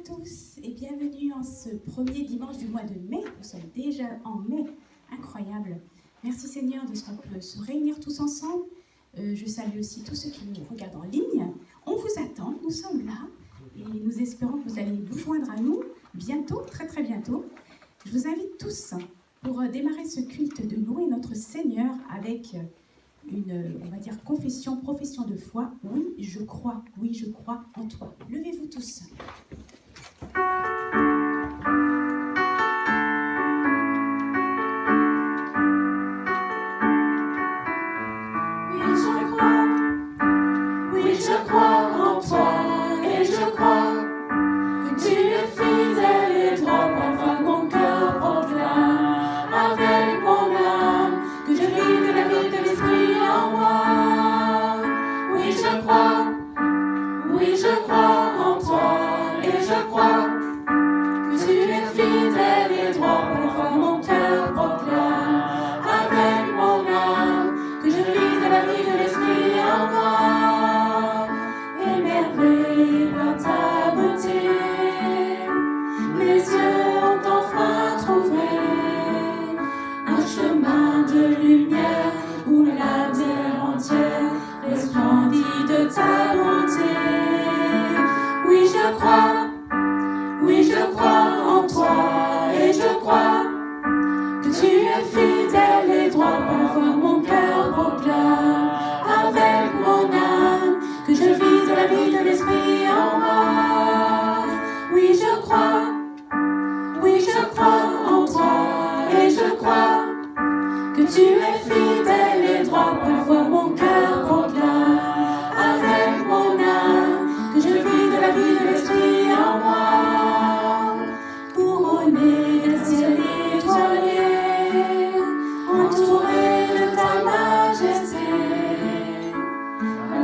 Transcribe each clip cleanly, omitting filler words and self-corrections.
tous et bienvenue en ce premier dimanche du mois de mai. Nous sommes déjà en mai, incroyable. Merci Seigneur de ce qu'on peut se réunir tous ensemble. Je salue aussi tous ceux qui nous regardent en ligne. On vous attend, nous sommes là et nous espérons que vous allez vous joindre à nous bientôt, très très bientôt. Je vous invite tous pour démarrer ce culte de louer notre Seigneur avec une, on va dire, confession, profession de foi. Oui, je crois en toi. Levez-vous tous. Oui, je crois en toi et je crois que tu es fidèle et droit. Parfois mon cœur proclame avec mon âme que je vis de la vie de l'esprit en moi. Oui, je crois en toi et je crois que tu es fidèle et droit. Parfois mon cœur proclame avec mon âme que je vis de la vie de l'esprit en moi. Émerveillé par ta beauté, mes yeux ont enfin trouvé un chemin de lumière où la terre entière resplendit de ta bonté. Oui, je crois en toi et je crois que tu es fidèle et droit. Parfois mon cœur proclame avec mon âme que je vis de la vie de l'esprit en moi. Oui, je crois en toi et je crois que tu es fidèle et droit. Parfois mon cœur proclame avec mon âme que je vis de la vie de l'esprit en moi. Couronné d'un ciel étoilé, entouré de ta majesté,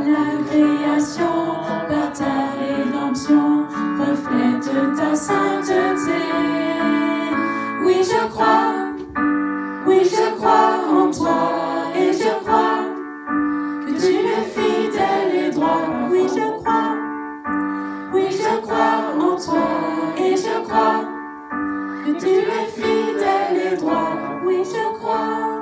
la création par ta rédemption reflète ta sainteté. Oui, je crois en toi et je crois que tu es fidèle et droit. Oui, je crois en toi et je crois que tu es fidèle et droit. Oui, je crois.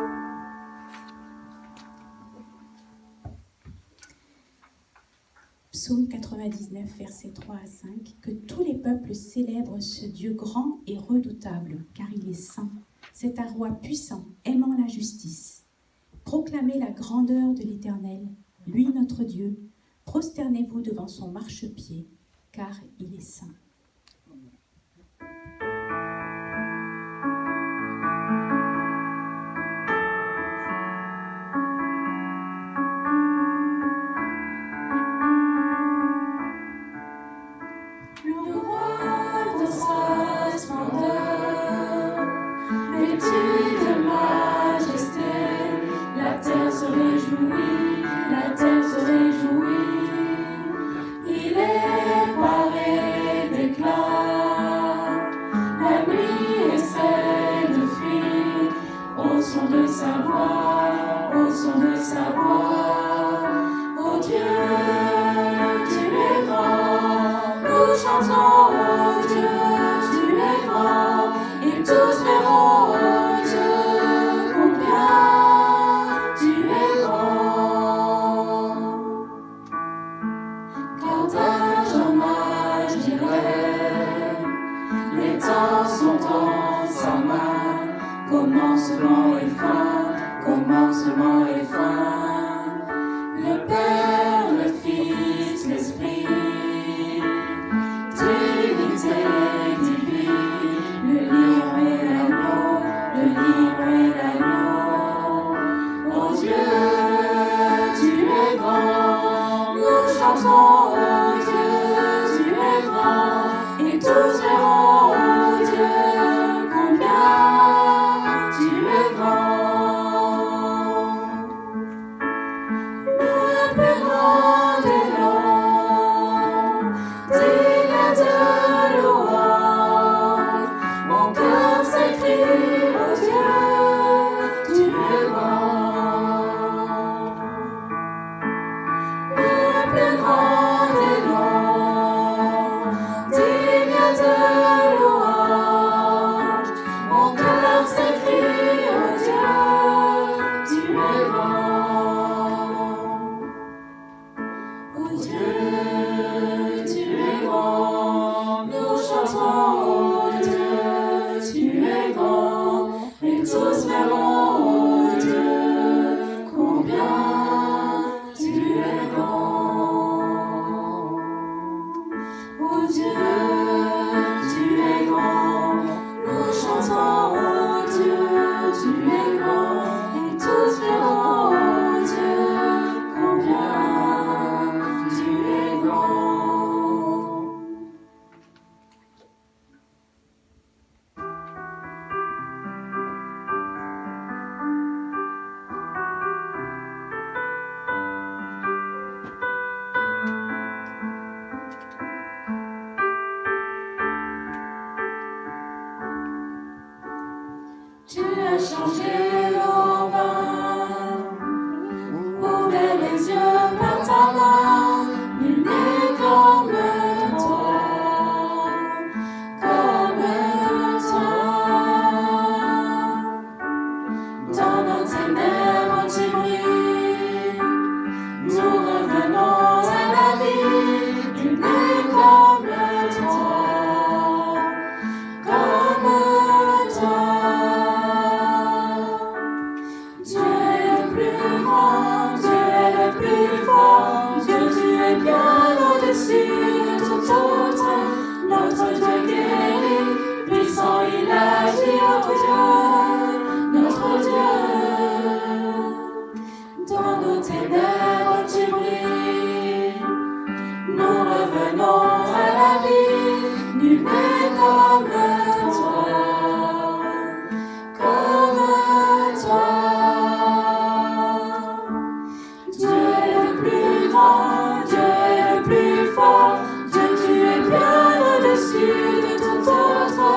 Psaume 99, versets 3 à 5. Que tous les peuples célèbrent ce Dieu grand et redoutable, car il est saint. C'est un roi puissant, aimant la justice. Proclamez la grandeur de l'Éternel, lui notre Dieu. Prosternez-vous devant son marchepied, car il est saint. Le roi dans sa splendeur, vêtu de majesté, la terre se réjouit, la terre se réjouit. Il est paré d'éclat, la nuit essaie de fuir au son de sa voix, au son de sa voix. Oh Dieu, tu es grand, nous chantons, oh Dieu, tu es grand, et tous verront, oh Dieu, combien tu es grand. Car d'âge en âge, je dirai, les temps sont en sa main, commencement et fin, commencement et fin. Le Père, le Fils, l'Esprit, Trinité divine, le lion et l'agneau, le lion et l'agneau. Oh Dieu, tu es grand, nous chantons, oh Dieu, tu es grand, et tous verront, oh Dieu, combien tu es grand. Le plus grand des noms, digne de louange. Oh Dieu, tu es grand, nous chantons, oh Dieu, tu es grand, et tous verront, oh Dieu, combien tu es grand. Tu as changé l'eau en vin, ouvert les yeux par ta main, nul n'est comme toi, comme toi. Dans nos ténèbres tu brilles, nous revenons à la vie, nul n'est comme toi, comme toi. Dieu est le plus grand, Dieu est le plus fort, Dieu tu es bien au-dessus de tout autre. Notre Dieu guérit, puissant il agit, notre Dieu. Dans nos ténèbres tu brilles, nous revenons à la vie, nul n'est comme toi, comme toi. Dieu est le plus grand, Dieu est le plus fort, Dieu tu es bien au-dessus de tout autre.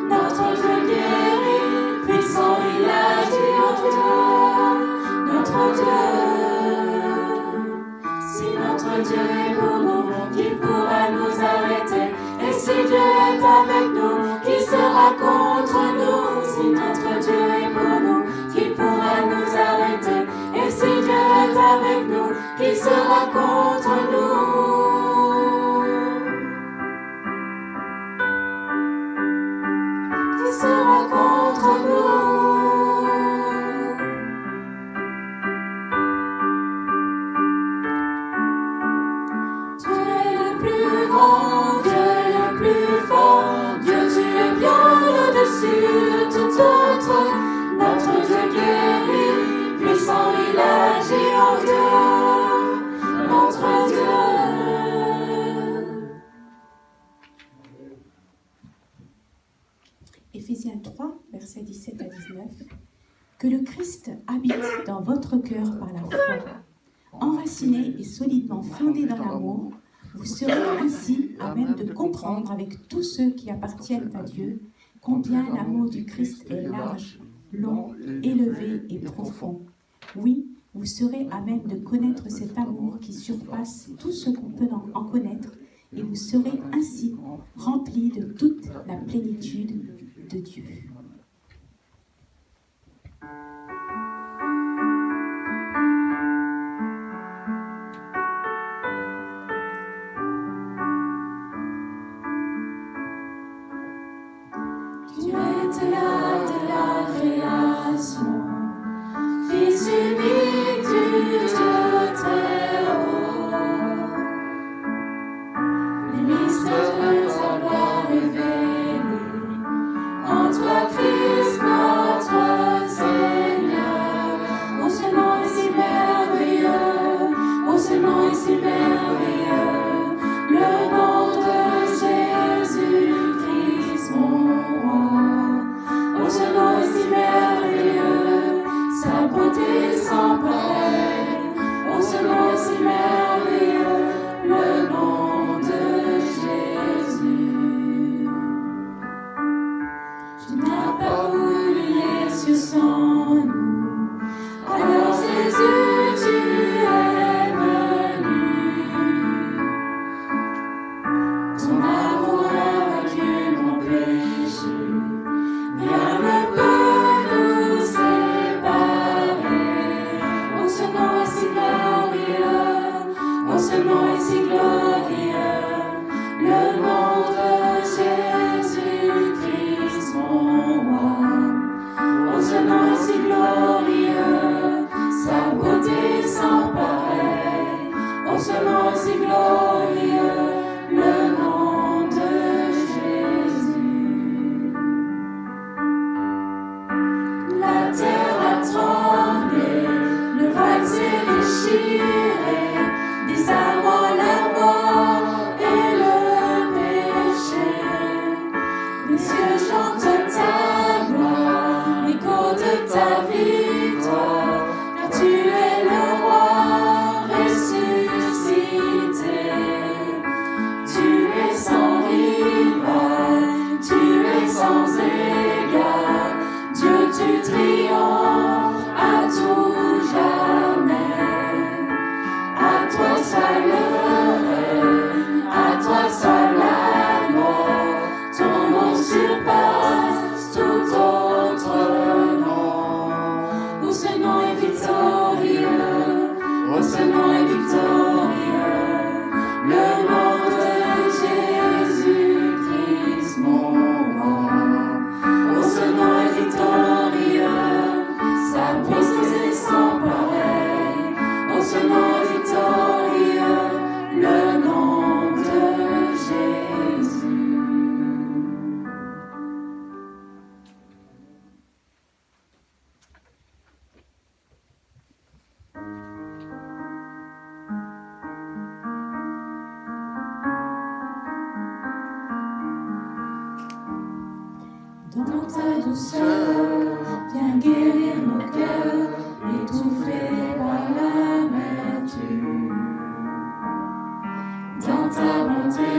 Notre Dieu guérit, puissant il agit, notre Dieu. Si notre Dieu est pour nous, qui pourra nous arrêter? Et si Dieu est avec nous, qui sera contre nous? Si notre Dieu est pour nous, qui pourra nous arrêter? Et si Dieu est avec nous, qui sera contre nous? Qui sera contre nous? Dieu est le plus grand, Dieu est le plus fort, Dieu tu es bien au-dessus de tout autre. Notre Dieu guérit, puissant il agit, oh Dieu, notre Dieu. Éphésiens 3, versets 17 à 19. Que le Christ habite dans votre cœur par la foi. Enraciné et solidement fondé dans l'amour, vous serez ainsi à même de comprendre avec tous ceux qui appartiennent à Dieu combien l'amour du Christ est large, long, élevé et profond. Oui, vous serez à même de connaître cet amour qui surpasse tout ce qu'on peut en connaître, et vous serez ainsi remplis de toute la plénitude de Dieu. Tu étais là de la création, Fils unique du Dieu très haut. Les mystères de ta gloire révélés, en toi douceur, viens guérir nos cœurs, étouffés par l'amertume. Dans ta bonté,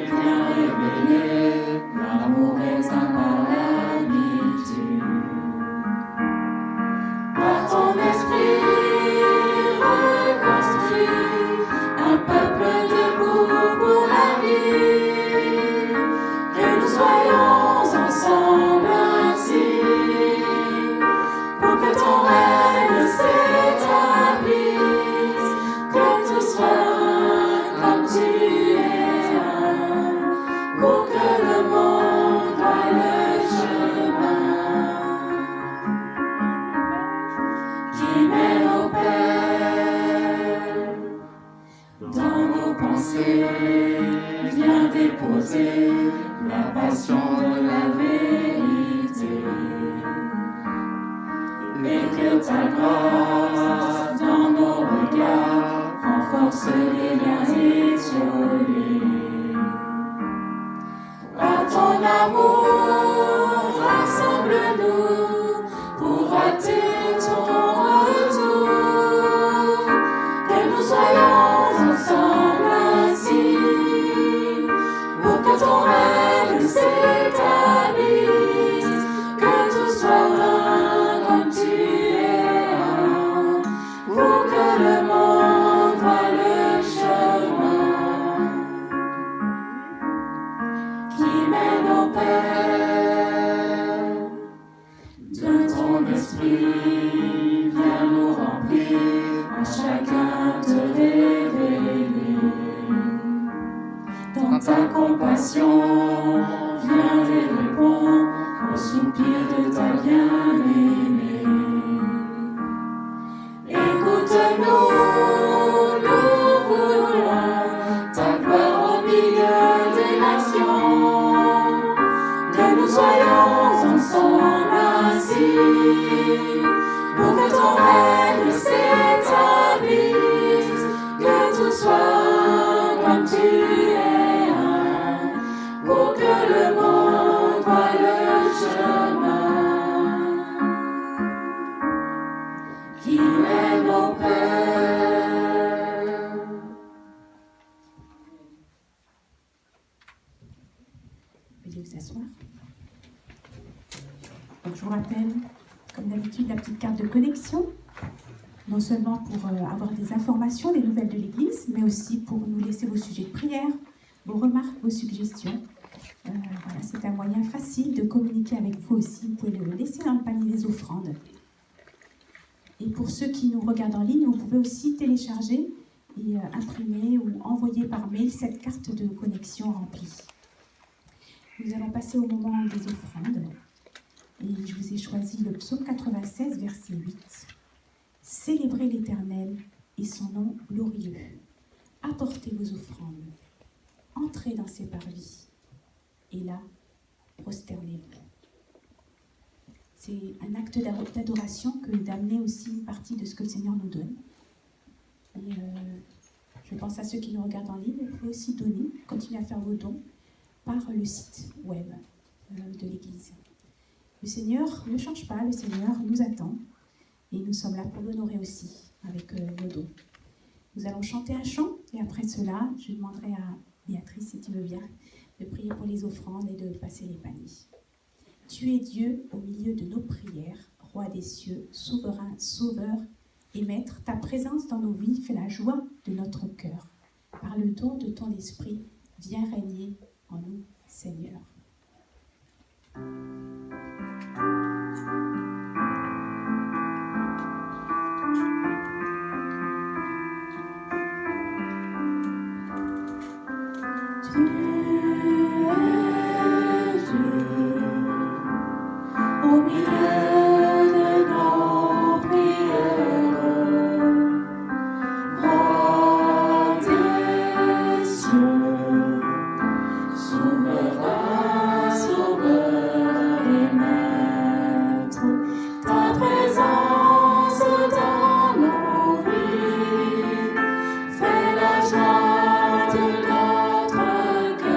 viens révéler l'amour éteint par l'habitude. Par ton esprit, reconstruis un peuple debout pour la vie. Que nous soyons ensemble ainsi, pour que ton règne s'établisse, que tout soit comme tu es un, pour que le monde voie le chemin qui mène au Père. Dans nos pensées, viens déposer la passion de la vérité, et que ta grâce dans nos regards renforce les liens étiolés. Par ton amour, rassemble-nous pour hâter ton retour. Que nous soyons ensemble ainsi, pour que ton règne s'établisse, que tout soit comme tu es un, pour que le monde voie le chemin qui mène au Père. De ton esprit, viens nous remplir, à chacun te révéler. Dans ta compassion, viens et réponds au soupir de ta bien-aimée. Écoute-nous, nous voulons ta gloire au milieu des nations. Que nous soyons ensemble ainsi, pour que ton règne s'établisse, que tout soit comme tu es un, pour que le monde voie le chemin qui mène au Père. Veuillez vous asseoir. Donc, je vous rappelle, comme d'habitude, la petite carte de connexion, non seulement pour avoir des informations, des nouvelles de l'Église, mais aussi pour nous laisser vos sujets de prière, vos remarques, vos suggestions. Voilà, c'est un moyen facile de communiquer avec vous aussi. Vous pouvez le laisser dans le panier des offrandes. Et pour ceux qui nous regardent en ligne, vous pouvez aussi télécharger et imprimer ou envoyer par mail cette carte de connexion remplie. Nous allons passer au moment des offrandes. Et je vous ai choisi le psaume 96, verset 8. Célébrez l'Éternel et son nom glorieux. Apportez vos offrandes. Entrez dans ses parvis. Et là, prosternez-vous. C'est un acte d'adoration que d'amener aussi une partie de ce que le Seigneur nous donne. Et je pense à ceux qui nous regardent en ligne. Vous pouvez aussi donner, continuer à faire vos dons par le site web de l'Église. Le Seigneur ne change pas, le Seigneur nous attend et nous sommes là pour l'honorer aussi avec nos dons. Nous allons chanter un chant et après cela, je demanderai à Béatrice, si tu veux bien, de prier pour les offrandes et de passer les paniers. Tu es Dieu au milieu de nos prières, Roi des cieux, souverain, sauveur et Maître. Ta présence dans nos vies fait la joie de notre cœur. Par le don de ton esprit, viens régner en nous, Seigneur. Fais la joie de notre cœur.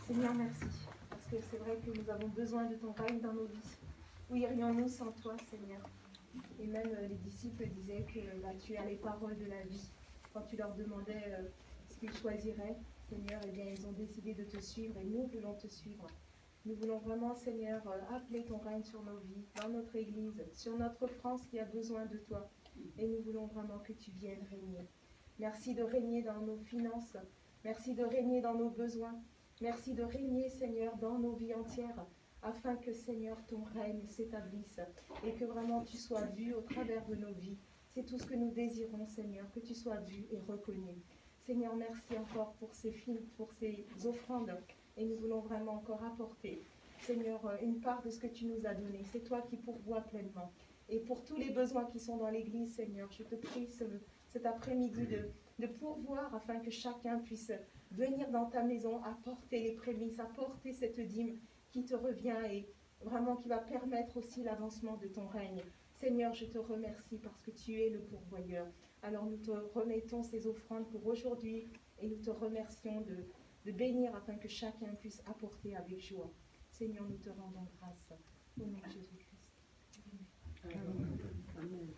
Seigneur, merci, parce que c'est vrai que nous avons besoin de ton règne dans nos vies. Où irions-nous sans toi, Seigneur? Et même les disciples disaient que tu as les paroles de la vie. Quand tu leur demandais ce qu'ils choisiraient, Seigneur, eh bien, ils ont décidé de te suivre et nous voulons te suivre. Nous voulons vraiment, Seigneur, appeler ton règne sur nos vies, dans notre Église, sur notre France qui a besoin de toi. Et nous voulons vraiment que tu viennes régner. Merci de régner dans nos finances. Merci de régner dans nos besoins. Merci de régner, Seigneur, dans nos vies entières, afin que, Seigneur, ton règne s'établisse et que vraiment tu sois vu au travers de nos vies. C'est tout ce que nous désirons, Seigneur, que tu sois vu et reconnu. Seigneur, merci encore pour ces offrandes. Et nous voulons vraiment encore apporter, Seigneur, une part de ce que tu nous as donné. C'est toi qui pourvois pleinement. Et pour tous les besoins qui sont dans l'Église, Seigneur, je te prie cet après-midi de pourvoir afin que chacun puisse venir dans ta maison, apporter les prémices, apporter cette dîme qui te revient et vraiment qui va permettre aussi l'avancement de ton règne. Seigneur, je te remercie parce que tu es le pourvoyeur. Alors nous te remettons ces offrandes pour aujourd'hui et nous te remercions de bénir afin que chacun puisse apporter avec joie. Seigneur, nous te rendons grâce. Au nom de Jésus-Christ. Amen. Amen.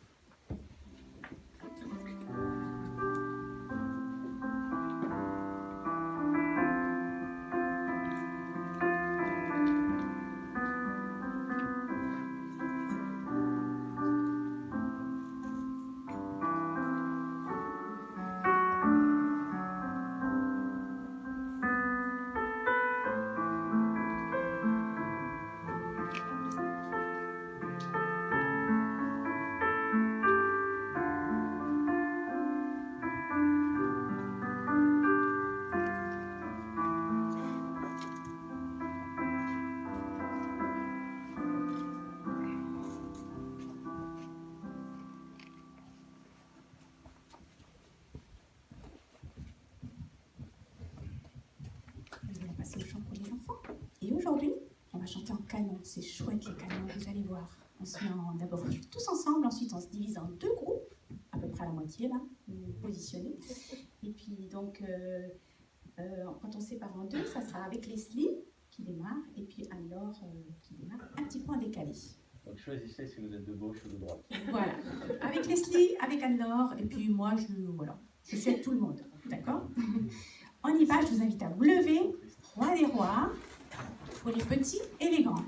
enfants. Et aujourd'hui, on va chanter en canon. C'est chouette les canons, vous allez voir. On se met d'abord tous ensemble, ensuite on se divise en 2 groupes, à peu près à la moitié là, positionnés. Et puis donc, quand on sépare en 2, ça sera avec Leslie qui démarre, et puis Anne-Laure qui démarre un petit peu en décalé. Donc choisissez si vous êtes de gauche ou de droite. Voilà, avec Leslie, avec Anne-Laure, et puis moi, je suis avec tout le monde, d'accord? On y va, je vous invite à vous lever, Roi des rois, pour les petits et les grands.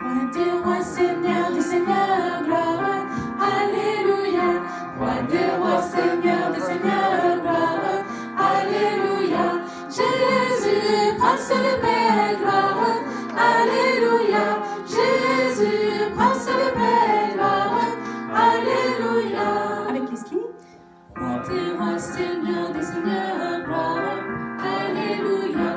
Roi des rois, Seigneur des seigneurs, gloire, alléluia. Roi des rois, Seigneur des seigneurs, gloire, alléluia. Jésus, prince de paix, gloire, alléluia. Jésus, prince de paix, gloire, alléluia. Avec Leslie, Roi des rois, Seigneur des seigneurs, gloire, alléluia.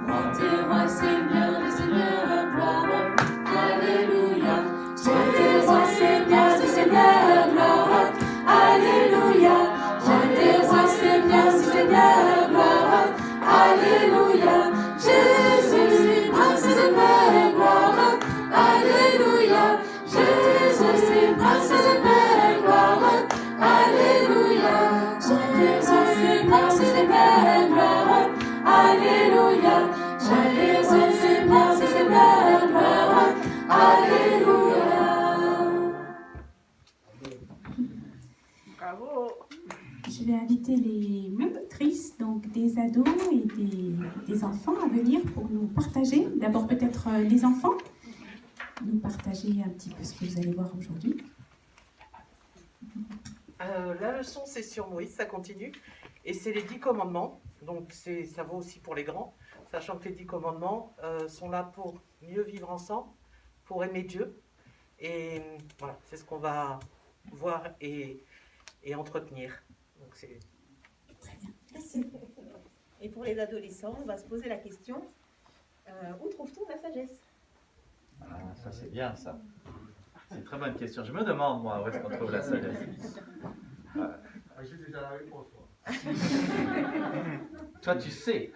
Roi des rois, Seigneur des seigneurs, gloire, alléluia. Roi des rois, Seigneur des seigneurs, gloire, alléluia. Roi des rois, Seigneur des seigneurs, gloire, alléluia. Jésus, prince de paix, gloire, alléluia. Jésus, prince de paix, gloire, alléluia. Jésus, prince de paix, gloire, alléluia. Jésus, prince de paix, gloire, alléluia. Bravo. je vais inviter les monitrices, donc des ados et des enfants à venir pour nous partager. D'abord peut-être les enfants, nous partager un petit peu ce que vous allez voir aujourd'hui. La leçon, c'est sur Moïse, ça continue. Et c'est les 10 commandements. Donc, ça vaut aussi pour les grands. Sachant que les 10 commandements sont là pour mieux vivre ensemble, pour aimer Dieu. Et voilà, c'est ce qu'on va voir et entretenir. Donc, c'est... Très bien, merci. Et pour les adolescents, on va se poser la question, où trouve-t-on la sagesse? Ah, ça c'est bien ça. C'est une très bonne question. Je me demande, moi, où est-ce qu'on trouve la sagesse. J'ai déjà la réponse, moi. Toi, tu sais.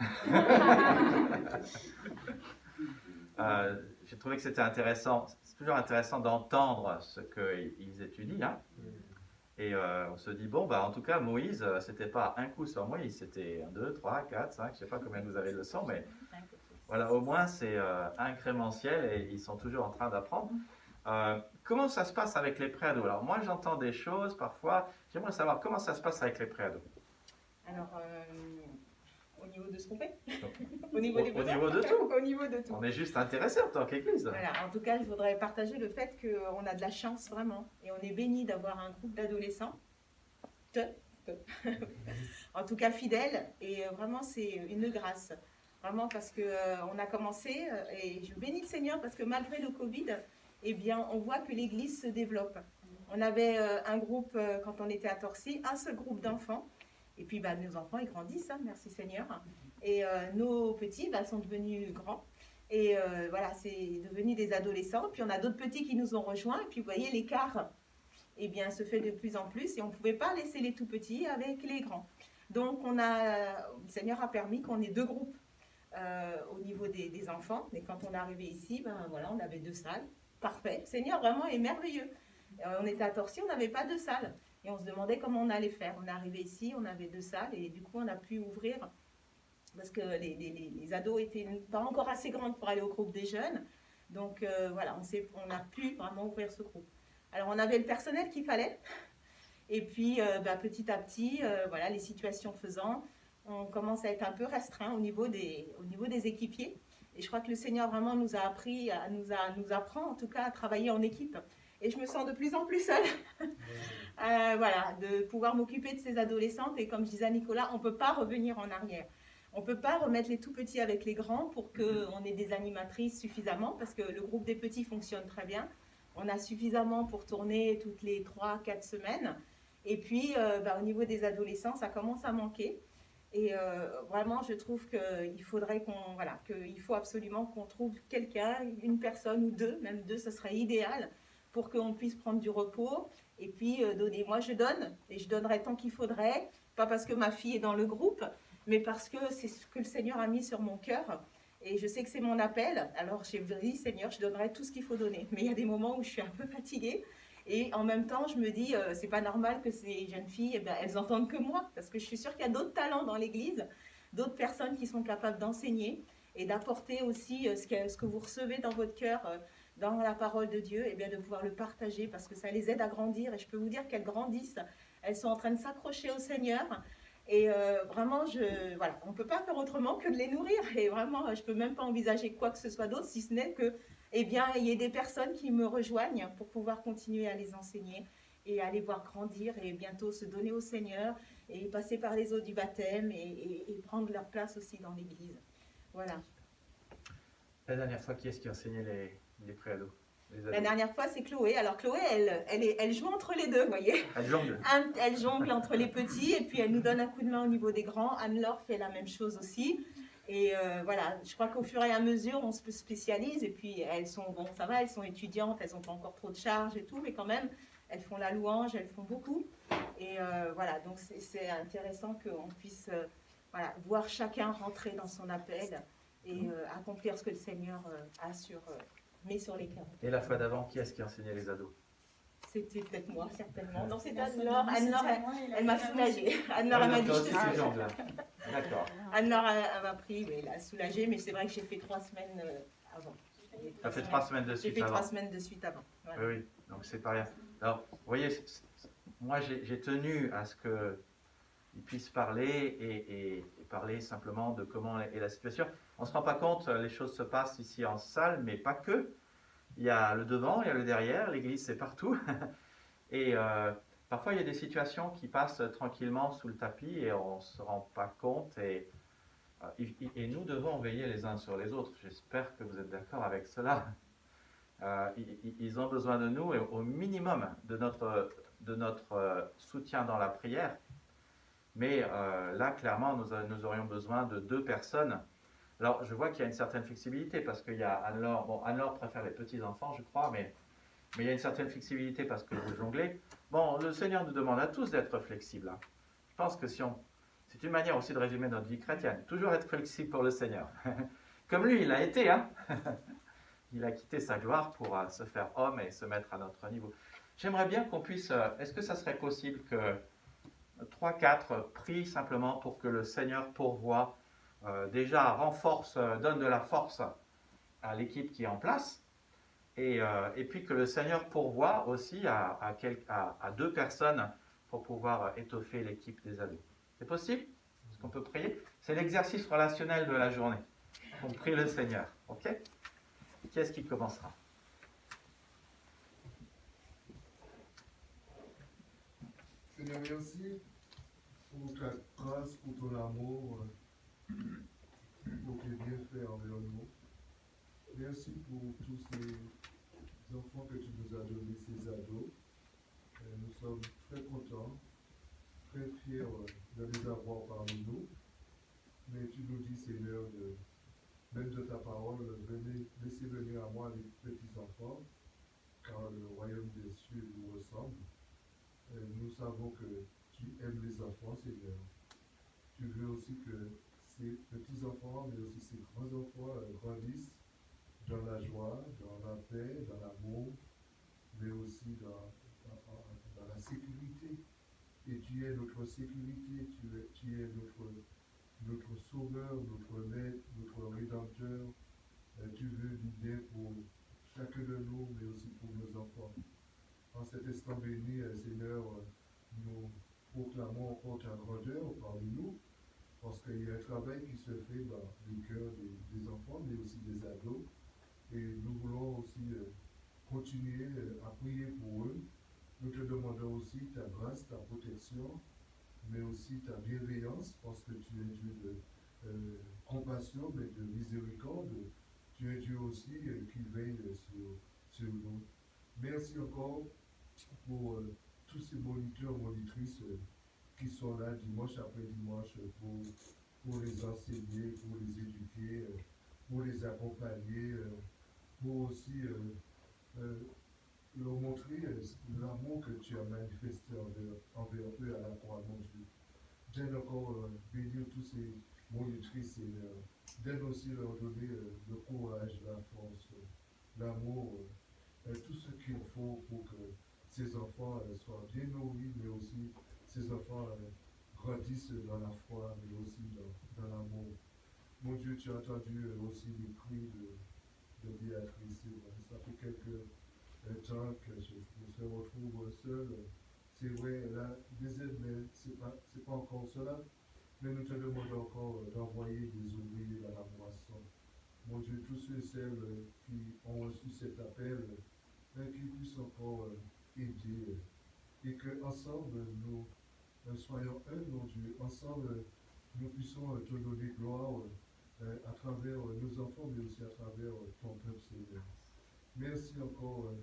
J'ai trouvé que c'était intéressant. C'est toujours intéressant d'entendre ce qu'ils étudient. Hein. Et on se dit, bon, en tout cas, Moïse, c'était pas un coup sur Moïse, c'était 1, 2, 3, 4, 5, je sais pas combien vous avez de leçons, mais voilà, au moins c'est incrémentiel et ils sont toujours en train d'apprendre. Comment ça se passe avec les préados? Alors moi j'entends des choses parfois, j'aimerais savoir comment ça se passe avec les préados. Alors, au niveau de ce qu'on fait Au niveau des besoins niveau de tout. Au niveau de tout. On est juste intéressé en tant qu'église. Voilà, en tout cas, je voudrais partager le fait qu'on a de la chance vraiment. Et on est béni d'avoir un groupe d'adolescents. En tout cas, fidèles. Et vraiment, c'est une grâce. Vraiment, parce qu'on a commencé, et je bénis le Seigneur, parce que malgré le Covid, eh bien, on voit que l'Église se développe. On avait un groupe, quand on était à Torcy, un seul groupe d'enfants. Et puis, nos enfants, ils grandissent, hein, merci Seigneur. Et nos petits sont devenus grands. Et voilà, c'est devenu des adolescents. Puis, on a d'autres petits qui nous ont rejoints. Et puis, vous voyez, l'écart, eh bien, se fait de plus en plus. Et on ne pouvait pas laisser les tout petits avec les grands. Donc, le Seigneur a permis qu'on ait 2 groupes au niveau des enfants. Et quand on est arrivé ici, voilà, on avait 2 salles. Parfait. Le Seigneur vraiment est merveilleux. On était à Torcy, on n'avait pas de salle. Et on se demandait comment on allait faire. On est arrivé ici, on avait 2 salles. Et du coup, on a pu ouvrir, parce que les ados étaient pas encore assez grandes pour aller au groupe des jeunes. Donc voilà, on a pu vraiment ouvrir ce groupe. Alors, on avait le personnel qu'il fallait. Et puis, petit à petit, voilà, les situations faisant, on commence à être un peu restreint au niveau des équipiers. Et je crois que le Seigneur vraiment nous a appris, nous apprend en tout cas à travailler en équipe. Et je me sens de plus en plus seule. Voilà, de pouvoir m'occuper de ces adolescentes. Et comme je disais à Nicolas, on ne peut pas revenir en arrière. On ne peut pas remettre les tout petits avec les grands pour qu'on ait des animatrices suffisamment, parce que le groupe des petits fonctionne très bien. On a suffisamment pour tourner toutes les 3-4 semaines. Et puis, au niveau des adolescents, ça commence à manquer. Et vraiment, je trouve qu'il faudrait qu'il faut absolument qu'on trouve quelqu'un, une personne ou 2, même 2, ce serait idéal, pour qu'on puisse prendre du repos et puis donner. Moi, je donne et je donnerai tant qu'il faudrait, pas parce que ma fille est dans le groupe, mais parce que c'est ce que le Seigneur a mis sur mon cœur. Et je sais que c'est mon appel, alors j'ai dit, Seigneur, je donnerai tout ce qu'il faut donner. Mais il y a des moments où je suis un peu fatiguée. Et en même temps, je me dis, c'est pas normal que ces jeunes filles, eh bien, elles entendent que moi. Parce que je suis sûre qu'il y a d'autres talents dans l'Église, d'autres personnes qui sont capables d'enseigner et d'apporter aussi ce que vous recevez dans votre cœur, dans la parole de Dieu, et bien de pouvoir le partager parce que ça les aide à grandir. Et je peux vous dire qu'elles grandissent. Elles sont en train de s'accrocher au Seigneur. Et vraiment, voilà, on ne peut pas faire autrement que de les nourrir. Et vraiment, je ne peux même pas envisager quoi que ce soit d'autre, si ce n'est que, eh bien, il y ait des personnes qui me rejoignent pour pouvoir continuer à les enseigner et à les voir grandir et bientôt se donner au Seigneur et passer par les eaux du baptême et prendre leur place aussi dans l'Église. Voilà. La dernière fois, qui est-ce qui enseignait les préados? La dernière fois, c'est Chloé. Alors Chloé, elle joue entre les deux, vous voyez. Elle jongle. Elle jongle entre les petits et puis elle nous donne un coup de main au niveau des grands. Anne-Laure fait la même chose aussi. Et voilà, je crois qu'au fur et à mesure, on se spécialise. Et puis elles sont, bon, ça va, elles sont étudiantes, elles n'ont pas encore trop de charges et tout, mais quand même, elles font la louange, elles font beaucoup. Et voilà, donc c'est intéressant qu'on puisse voilà, voir chacun rentrer dans son appel et accomplir ce que le Seigneur a met sur les cœurs. Et la fois d'avant, qui est-ce qui enseignait les ados? C'était peut-être moi, certainement. Non, c'était Anne-Laure. Anne-Laure, elle m'a soulagée. Anne-Laure, elle m'a dit, je te suis. D'accord. Anne-Laure, elle m'a pris, mais elle a soulagée, mais c'est vrai que j'ai fait 3 semaines avant. Ça fait 3 semaines de J'ai suite fait avant. 3 semaines de suite avant. Voilà. Oui, oui, donc c'est pas rien. Alors, vous voyez, moi j'ai tenu à ce qu'ils puissent parler et parler simplement de comment est la situation. On ne se rend pas compte, les choses se passent ici en salle, mais pas que. Il y a le devant, il y a le derrière, l'église c'est partout. Et parfois il y a des situations qui passent tranquillement sous le tapis et on ne se rend pas compte. Et nous devons veiller les uns sur les autres. J'espère que vous êtes d'accord avec cela. Ils ont besoin de nous et au minimum de notre soutien dans la prière. Mais là, clairement, nous aurions besoin de 2 personnes. Alors, je vois qu'il y a une certaine flexibilité parce qu'il y a Anne-Laure. Bon, Anne-Laure préfère les petits-enfants, je crois, mais il y a une certaine flexibilité parce que vous jonglez. Bon, le Seigneur nous demande à tous d'être flexibles. Hein. Je pense que c'est une manière aussi de résumer notre vie chrétienne. Toujours être flexible pour le Seigneur. Comme lui, il a été, hein. Il a quitté sa gloire pour se faire homme et se mettre à notre niveau. J'aimerais bien qu'on puisse... Est-ce que ça serait possible que 3-4 prient simplement pour que le Seigneur pourvoie, déjà renforce, donne de la force à l'équipe qui est en place, et puis que le Seigneur pourvoie aussi à 2 personnes pour pouvoir étoffer l'équipe des ados. C'est possible? Est-ce qu'on peut prier? C'est l'exercice relationnel de la journée. On prie le Seigneur, ok? Qui est-ce qui commencera? Seigneur, merci pour ta grâce, pour ton amour, pour tes bienfaits envers nous. Merci pour tous ces enfants que tu nous as donnés, ces ados. Nous sommes très contents, très fiers de les avoir parmi nous. Mais tu nous dis, Seigneur, même de ta parole, laissez venir à moi les petits-enfants, car le royaume des cieux vous ressemble. Nous savons que tu aimes les enfants, Seigneur. Tu veux aussi que ces petits-enfants, mais aussi ces grands-enfants grandissent dans la joie, dans la paix, dans l'amour, mais aussi dans la sécurité. Et tu es notre sécurité, tu es notre sauveur, notre maître, notre rédempteur. Tu veux du bien pour chacun de nous, mais aussi pour nos enfants. En cet instant béni, Seigneur, nous proclamons encore ta grandeur parmi nous, parce qu'il y a un travail qui se fait dans les cœurs des enfants, mais aussi des ados. Et nous voulons aussi continuer à prier pour eux. Nous te demandons aussi ta grâce, ta protection, mais aussi ta bienveillance, parce que tu es Dieu de compassion, mais de miséricorde. Tu es Dieu aussi qui veille sur nous. Merci encore pour tous ces moniteurs, monitrices qui sont là dimanche après dimanche pour les enseigner, pour les éduquer, pour les accompagner, pour aussi leur montrer l'amour que tu as manifesté envers eux à la croix, mon Dieu. Donne encore bénir tous ces monitrices, Seigneur. Donne aussi leur donner le courage, la force, l'amour, tout ce qu'il faut pour que ces enfants soient bien nourris, mais aussi ces enfants grandissent dans la foi, mais aussi dans l'amour. Mon Dieu, tu as entendu aussi les cris de Béatrice. Ça fait quelques temps que je me retrouve seul. C'est vrai, elle a des aides, mais ce n'est pas encore cela. Mais nous te demandons encore d'envoyer des ouvriers dans la moisson. Mon Dieu, tous ceux et celles qui ont reçu cet appel, qu'ils puissent encore aider. Et qu'ensemble, nous soyons un, mon Dieu. Ensemble, nous puissions te donner gloire à travers nos enfants, mais aussi à travers ton peuple, Seigneur. Merci encore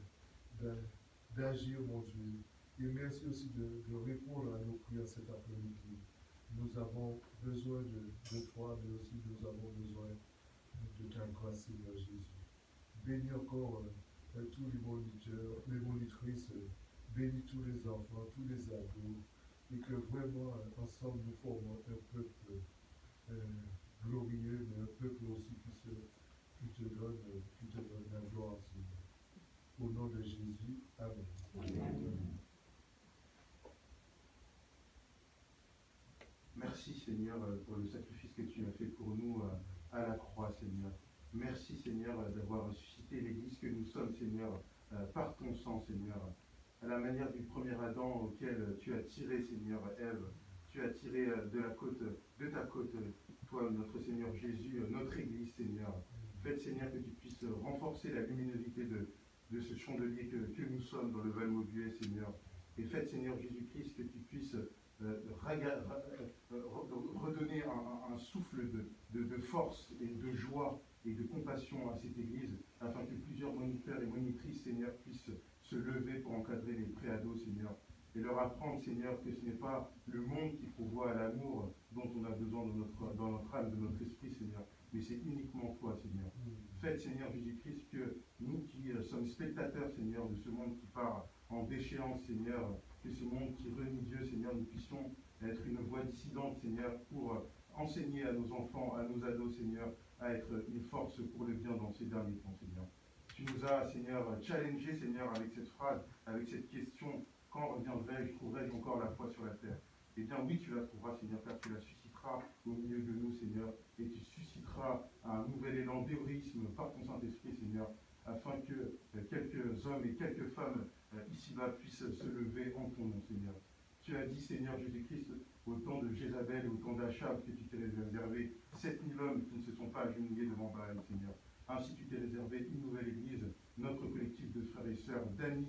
d'agir, mon Dieu. Et merci aussi de répondre à nos prières cet après-midi. Nous avons besoin de toi, mais aussi nous avons besoin de ta grâce, Seigneur Jésus. Bénis encore tous les moniteurs, les monitrices, bénis tous les enfants, tous les ados, et que vraiment, ensemble, nous formons un peuple glorieux, mais un peuple aussi qui te donne la gloire, Seigneur. Au nom de Jésus, Amen. Amen. Merci Seigneur pour le sacrifice que tu as fait pour nous à la croix, Seigneur. Merci Seigneur d'avoir ressuscité l'Église que nous sommes, Seigneur, par ton sang, Seigneur. À la manière du premier Adam auquel tu as tiré, Seigneur, Ève, tu as tiré de ta côte, toi, notre Seigneur Jésus, notre Église, Seigneur. Faites, Seigneur, que tu puisses renforcer la luminosité de ce chandelier que nous sommes dans le Val-Maubuet, Seigneur. Et faites, Seigneur Jésus-Christ, que tu puisses redonner un souffle de force et de joie et de compassion à cette Église, afin que plusieurs moniteurs et monitrices, Seigneur, puissent se lever pour encadrer les préados, Seigneur, et leur apprendre, Seigneur, que ce n'est pas le monde qui pourvoit à l'amour dont on a besoin dans notre âme, de notre esprit, Seigneur, mais c'est uniquement toi, Seigneur. Faites, Seigneur Jésus-Christ, que nous qui sommes spectateurs, Seigneur, de ce monde qui part en déchéance, Seigneur, que ce monde qui renie Dieu, Seigneur, nous puissions être une voix dissidente, Seigneur, pour enseigner à nos enfants, à nos ados, Seigneur, à être une force pour le bien dans ces derniers temps, Seigneur. Tu nous as, Seigneur, challengé, Seigneur, avec cette phrase, avec cette question, quand reviendrai-je, trouverai-je encore la foi sur la terre? Eh bien oui, tu la trouveras, Seigneur, car tu la susciteras au milieu de nous, Seigneur, et tu susciteras un nouvel élan d'héroïsme par ton Saint-Esprit, Seigneur, afin que quelques hommes et quelques femmes ici-bas puissent se lever en ton nom, Seigneur. Tu as dit, Seigneur Jésus-Christ, au temps de Jézabel et au temps d'Achab, que tu t'es réservé 7000 hommes qui ne se sont pas agenouillés devant Baal, Seigneur. Ainsi, tu t'es réservé une nouvelle Église, notre collectif de frères et sœurs, d'amis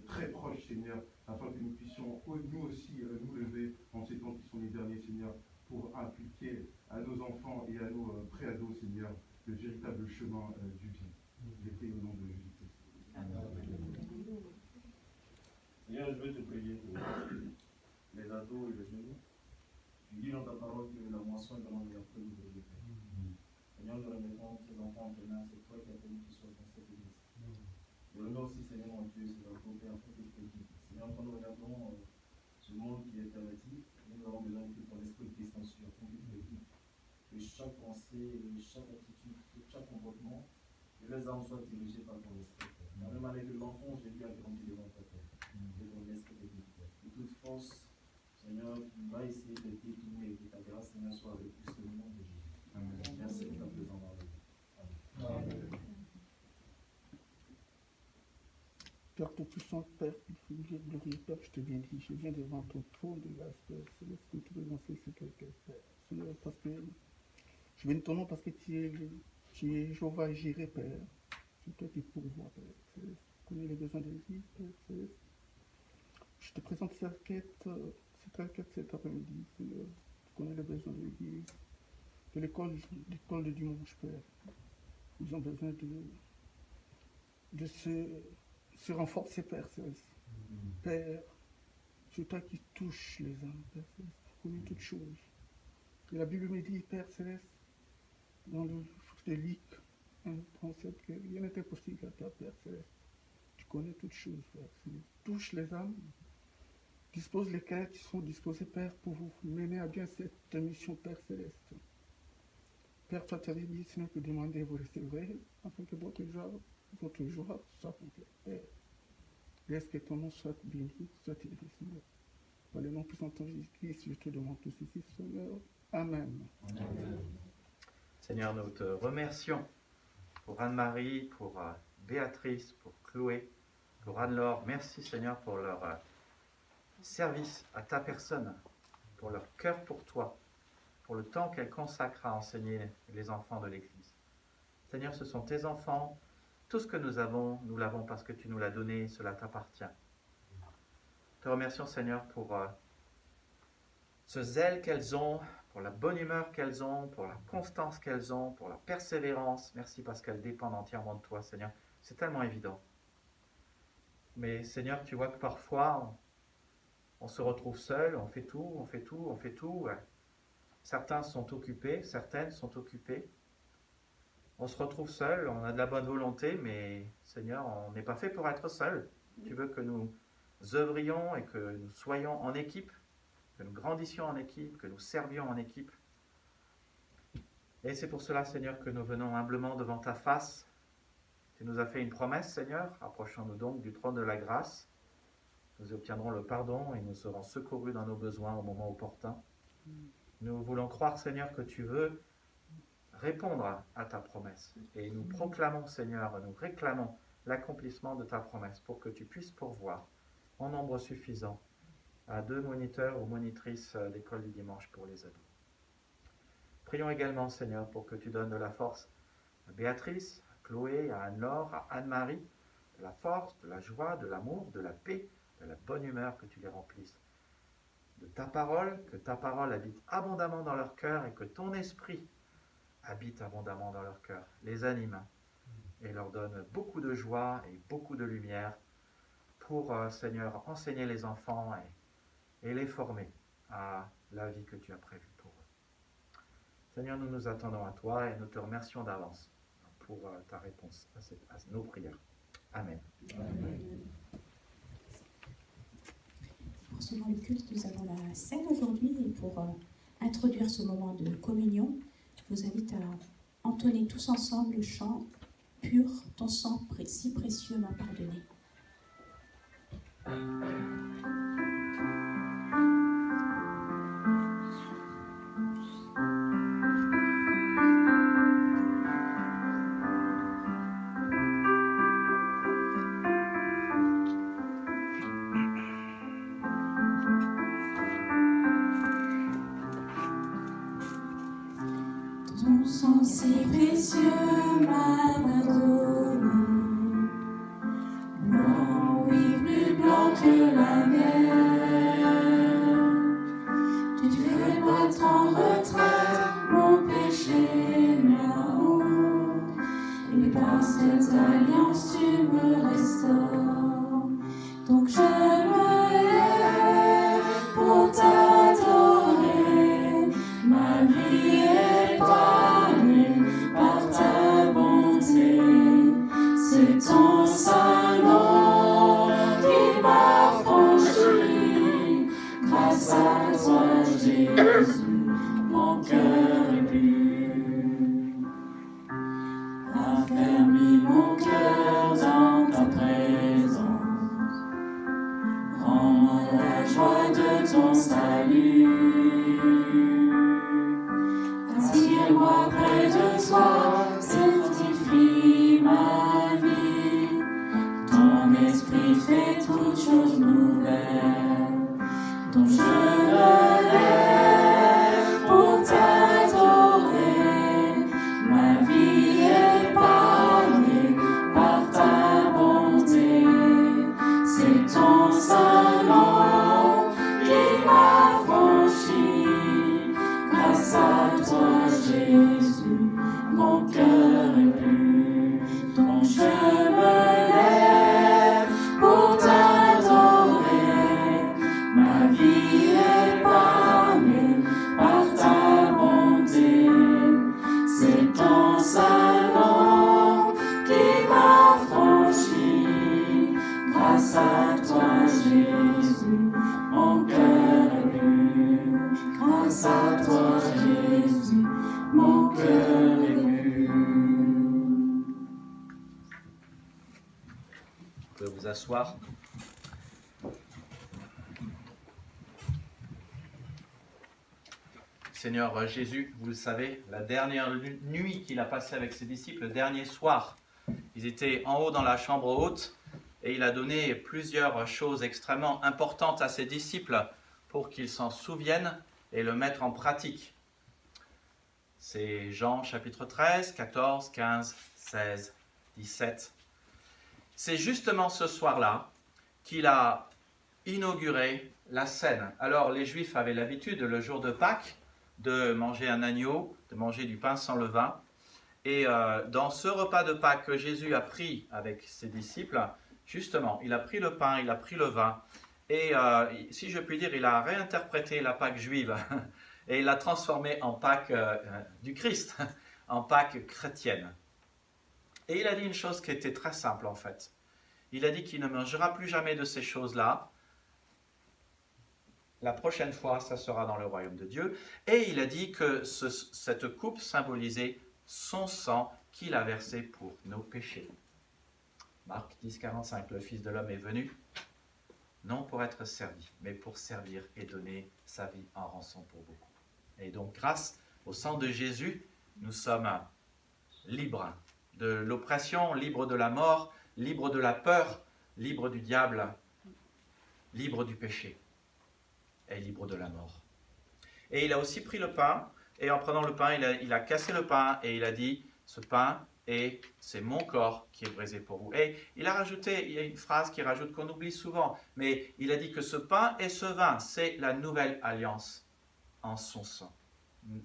très proches, Seigneur, afin que nous puissions, nous aussi, nous lever en ces temps qui sont les derniers, Seigneur, pour inculquer à nos enfants et à nos préados, Seigneur, le véritable chemin du bien. Je prie au nom de Jésus-Christ. Seigneur, je veux te prier pour les ados et les jeunes. Tu dis dans ta parole que la moisson est vraiment meilleure que le Père. Seigneur, nous remettons ces enfants en tes mains, c'est toi qui as permis qu'ils soient dans cette église. Je remets aussi, Seigneur mon Dieu, ces enfants, Père, pour toute l'équipe. Seigneur, quand nous regardons ce monde qui est perverti, nous avons besoin de ton esprit de censure, pour toute l'équipe. Que chaque pensée, chaque attitude, chaque comportement, que les âmes soient dirigées par ton esprit. De la même manière que l'enfant, Jésus a grandi devant ta terre. Que ton esprit de vie. Que toute force, Seigneur, qui va essayer de détourner, que ta grâce, Seigneur, soit repoussée au nom de Jésus. Amen. Merci pour ta présence dans la vie. Amen. Père Tout-Puissant, Père, glorieux Père, je te bénis, je viens devant ton trône de grâce, Père, Seigneur, ce que tu veux lancer sur quelqu'un, Père. Seigneur, parce que je bénis ton nom parce que tu es Jéhovah Jireh, Père. C'est toi qui pourvois, Père. Tu connais les besoins de vie, Père. Je te présente cette requête cet après-midi, Seigneur. Tu connais les besoins de l'église, de l'école de dimanche, Père. Ils ont besoin de se renforcer, Père Céleste. Père, c'est toi qui touches les âmes, Père Céleste. Tu connais toutes choses. Et la Bible me dit, Père Céleste, dans le livre de Luc 1, 37, que rien n'est impossible à toi, Père Céleste. Tu connais toutes choses, Père. Seigneur, touche les âmes, dispose les cœurs qui sont disposés, Père, pour vous mener à bien cette mission, Père céleste. Père, toi, tu avais dit, Seigneur, que demandez, vous recevrez, afin que votre joie soit complète. Père, laisse que ton nom soit béni, soit élevé, Seigneur. Par le nom puissant de Jésus-Christ, je te demande tout ceci, Seigneur. Amen. Amen. Seigneur, nous te remercions pour Anne-Marie, pour Béatrice, pour Chloé, pour Anne-Laure. Merci, Seigneur, pour leur service à ta personne, pour leur cœur pour toi, pour le temps qu'elles consacrent à enseigner les enfants de l'Église. Seigneur, ce sont tes enfants. Tout ce que nous avons, nous l'avons parce que tu nous l'as donné, cela t'appartient. Te remercions, Seigneur, pour ce zèle qu'elles ont, pour la bonne humeur qu'elles ont, pour la constance qu'elles ont, pour la persévérance. Merci parce qu'elles dépendent entièrement de toi, Seigneur. C'est tellement évident. Mais Seigneur, tu vois que parfois, on se retrouve seul, on fait tout. Certains sont occupés, certaines sont occupées. On se retrouve seul, on a de la bonne volonté, mais Seigneur, on n'est pas fait pour être seul. Tu veux que nous œuvrions et que nous soyons en équipe, que nous grandissions en équipe, que nous servions en équipe. Et c'est pour cela, Seigneur, que nous venons humblement devant ta face. Tu nous as fait une promesse, Seigneur. Approchons-nous donc du trône de la grâce. Nous obtiendrons le pardon et nous serons secourus dans nos besoins au moment opportun. Nous voulons croire, Seigneur, que tu veux répondre à ta promesse. Et nous proclamons, Seigneur, nous réclamons l'accomplissement de ta promesse pour que tu puisses pourvoir en nombre suffisant à 2 moniteurs ou monitrices d'école du dimanche pour les ados. Prions également, Seigneur, pour que tu donnes de la force à Béatrice, à Chloé, à Anne-Laure, à Anne-Marie, de la force, de la joie, de l'amour, de la paix, de la bonne humeur, que tu les remplisses. De ta parole, que ta parole habite abondamment dans leur cœur et que ton esprit habite abondamment dans leur cœur, les anime et leur donne beaucoup de joie et beaucoup de lumière pour, Seigneur, enseigner les enfants et les former à la vie que tu as prévue pour eux. Seigneur, nous nous attendons à toi et nous te remercions d'avance pour ta réponse à nos prières. Amen. Amen. Pour ce moment de culte, nous avons la scène aujourd'hui et pour introduire ce moment de communion, je vous invite à entonner tous ensemble le chant « Pur, ton sang si précieux m'a pardonné ». Ton sang si précieux m'a pardonné, blanc, oui, plus blanc que la mer. Tu fais battre en retraite mon péché, ma honte, et par cette alliance tu me restaures. Donc je me lève pour t'adorer, ma vie est épargnée par ta bonté. C'est ton saint nom qui m'a franchi. Grâce à toi, Jésus, mon cœur est pur. Affermis mon cœur dans ta présence. Rends-moi la joie de ton salut. Attire-moi près de toi, sanctifie ma vie. Ton esprit fait toutes choses nouvelles. Donc je me lève pour t'adorer. Ma vie est épargnée par ta bonté. C'est ton saint nom qui m'a franchi. Grâce à toi, Jésus, mon cœur est pur. Donc je me lève pour t'adorer. Ma vie est épargnée Grâce à toi, Jésus, mon cœur est nu. Grâce à toi, Jésus, mon cœur est nu. Vous pouvez vous asseoir. Seigneur Jésus, vous le savez, la dernière nuit qu'il a passée avec ses disciples, le dernier soir, ils étaient en haut dans la chambre haute et il a donné plusieurs choses extrêmement importantes à ses disciples pour qu'ils s'en souviennent et le mettre en pratique. C'est Jean chapitre 13, 14, 15, 16, 17. C'est justement ce soir-là qu'il a inauguré la scène. Alors les Juifs avaient l'habitude, le jour de Pâques, de manger un agneau, de manger du pain sans levain. Et dans ce repas de Pâques que Jésus a pris avec ses disciples, justement, il a pris le pain, il a pris le vin, et si je puis dire, il a réinterprété la Pâque juive, et il l'a transformée en Pâque du Christ, en Pâque chrétienne. Et il a dit une chose qui était très simple en fait. Il a dit qu'il ne mangera plus jamais de ces choses-là. La prochaine fois, ça sera dans le royaume de Dieu. Et il a dit que cette coupe symbolisait son sang qu'il a versé pour nos péchés. Marc 10, 45, le Fils de l'homme est venu, non pour être servi, mais pour servir et donner sa vie en rançon pour beaucoup. Et donc, grâce au sang de Jésus, nous sommes libres de l'oppression, libres de la mort, libres de la peur, libres du diable, libres du péché et libres de la mort. Et il a aussi pris le pain, et en prenant le pain, il a cassé le pain et il a dit, ce pain, et c'est mon corps qui est brisé pour vous. Et il a rajouté, il y a une phrase qu'il rajoute qu'on oublie souvent, mais il a dit que ce pain et ce vin, c'est la nouvelle alliance en son sang. Une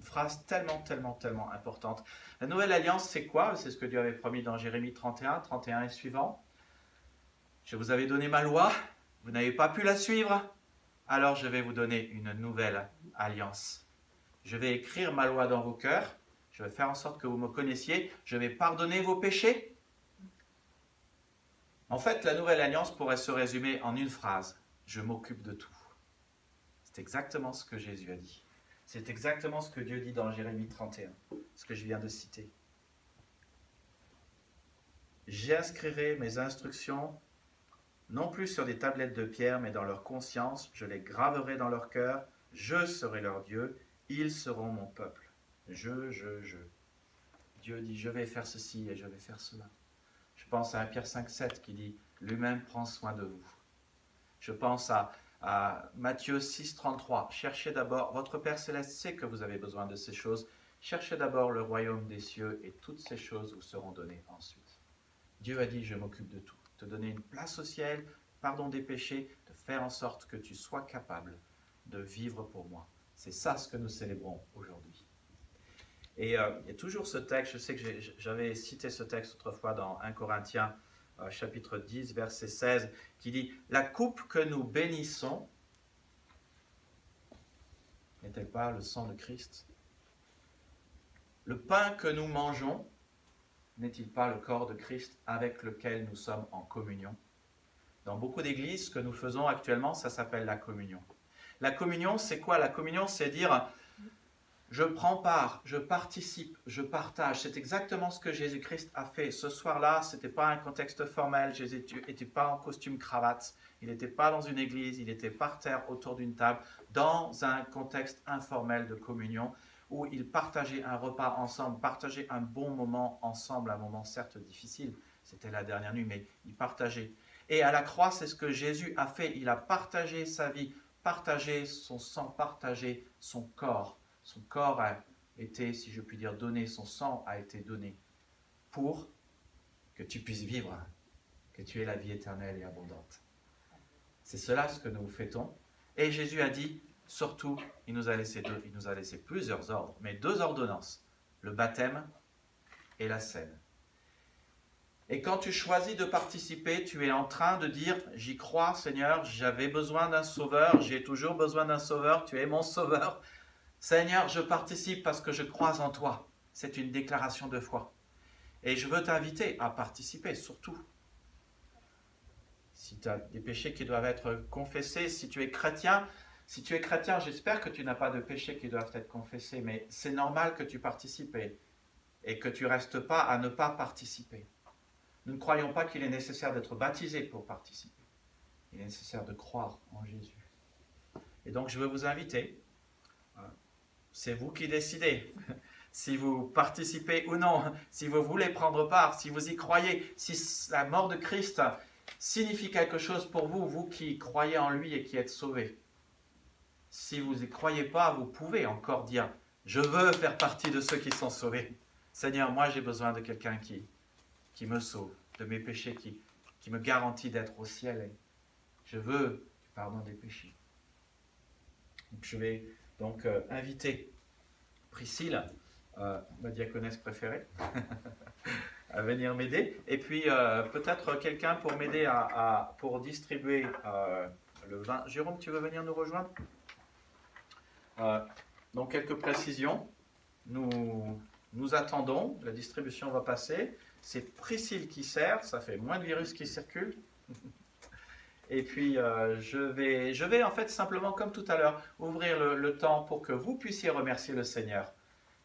phrase tellement importante. La nouvelle alliance, c'est quoi? C'est ce que Dieu avait promis dans Jérémie 31 et suivant. Je vous avais donné ma loi, vous n'avez pas pu la suivre, alors je vais vous donner une nouvelle alliance. Je vais écrire ma loi dans vos cœurs, je vais faire en sorte que vous me connaissiez, je vais pardonner vos péchés. En fait, la nouvelle alliance pourrait se résumer en une phrase, je m'occupe de tout. C'est exactement ce que Jésus a dit. C'est exactement ce que Dieu dit dans Jérémie 31, ce que je viens de citer. J'inscrirai mes instructions non plus sur des tablettes de pierre, mais dans leur conscience, je les graverai dans leur cœur, je serai leur Dieu, ils seront mon peuple. Je. Dieu dit, je vais faire ceci et je vais faire cela. Je pense à 1 Pierre 5, 7 qui dit, lui-même prend soin de vous. Je pense à Matthieu 6, 33, cherchez d'abord, votre Père Céleste sait que vous avez besoin de ces choses, cherchez d'abord le royaume des cieux et toutes ces choses vous seront données ensuite. Dieu a dit, je m'occupe de tout. Te donner une place au ciel, pardon des péchés, de faire en sorte que tu sois capable de vivre pour moi. C'est ça ce que nous célébrons aujourd'hui. Et il y a toujours ce texte, je sais que j'avais cité ce texte autrefois dans 1 Corinthiens, chapitre 10, verset 16, qui dit « La coupe que nous bénissons, n'est-elle pas le sang de Christ? Le pain que nous mangeons, n'est-il pas le corps de Christ avec lequel nous sommes en communion? » Dans beaucoup d'églises, ce que nous faisons actuellement, ça s'appelle la communion. La communion, c'est quoi? La communion, c'est dire je prends part, je participe, je partage. C'est exactement ce que Jésus-Christ a fait. Ce soir-là, ce n'était pas un contexte formel. Jésus n'était pas en costume cravate. Il n'était pas dans une église. Il était par terre autour d'une table, dans un contexte informel de communion, où ils partageaient un repas ensemble, partageaient un bon moment ensemble, un moment certes difficile. C'était la dernière nuit, mais ils partageaient. Et à la croix, c'est ce que Jésus a fait. Il a partagé sa vie, partagé son sang, partagé son corps. Son corps a été, si je puis dire, donné, son sang a été donné pour que tu puisses vivre, que tu aies la vie éternelle et abondante. C'est cela ce que nous fêtons. Et Jésus a dit, surtout, il nous a laissé plusieurs ordres, mais 2 ordonnances, le baptême et la scène. Et quand tu choisis de participer, tu es en train de dire, j'y crois Seigneur, j'avais besoin d'un sauveur, j'ai toujours besoin d'un sauveur, tu es mon sauveur. Seigneur, je participe parce que je crois en toi. C'est une déclaration de foi. Et je veux t'inviter à participer, surtout. si tu as des péchés qui doivent être confessés, si tu es chrétien, j'espère que tu n'as pas de péchés qui doivent être confessés, mais c'est normal que tu participes et que tu ne restes pas à ne pas participer. Nous ne croyons pas qu'il est nécessaire d'être baptisé pour participer. Il est nécessaire de croire en Jésus. Et donc je veux vous inviter, c'est vous qui décidez, si vous participez ou non, si vous voulez prendre part, si vous y croyez, si la mort de Christ signifie quelque chose pour vous, vous qui croyez en lui et qui êtes sauvés. Si vous n'y croyez pas, vous pouvez encore dire « Je veux faire partie de ceux qui sont sauvés. Seigneur, moi j'ai besoin de quelqu'un qui me sauve, de mes péchés, qui me garantit d'être au ciel. Et je veux du pardon des péchés. » Donc, je vais donc inviter Priscille, ma diaconesse préférée, à venir m'aider. Et puis peut-être quelqu'un pour m'aider pour distribuer le vin. Jérôme, tu veux venir nous rejoindre? Donc quelques précisions. Nous attendons, la distribution va passer. C'est Priscille qui sert, ça fait moins de virus qui circulent. Et puis je vais en fait simplement, comme tout à l'heure, ouvrir le temps pour que vous puissiez remercier le Seigneur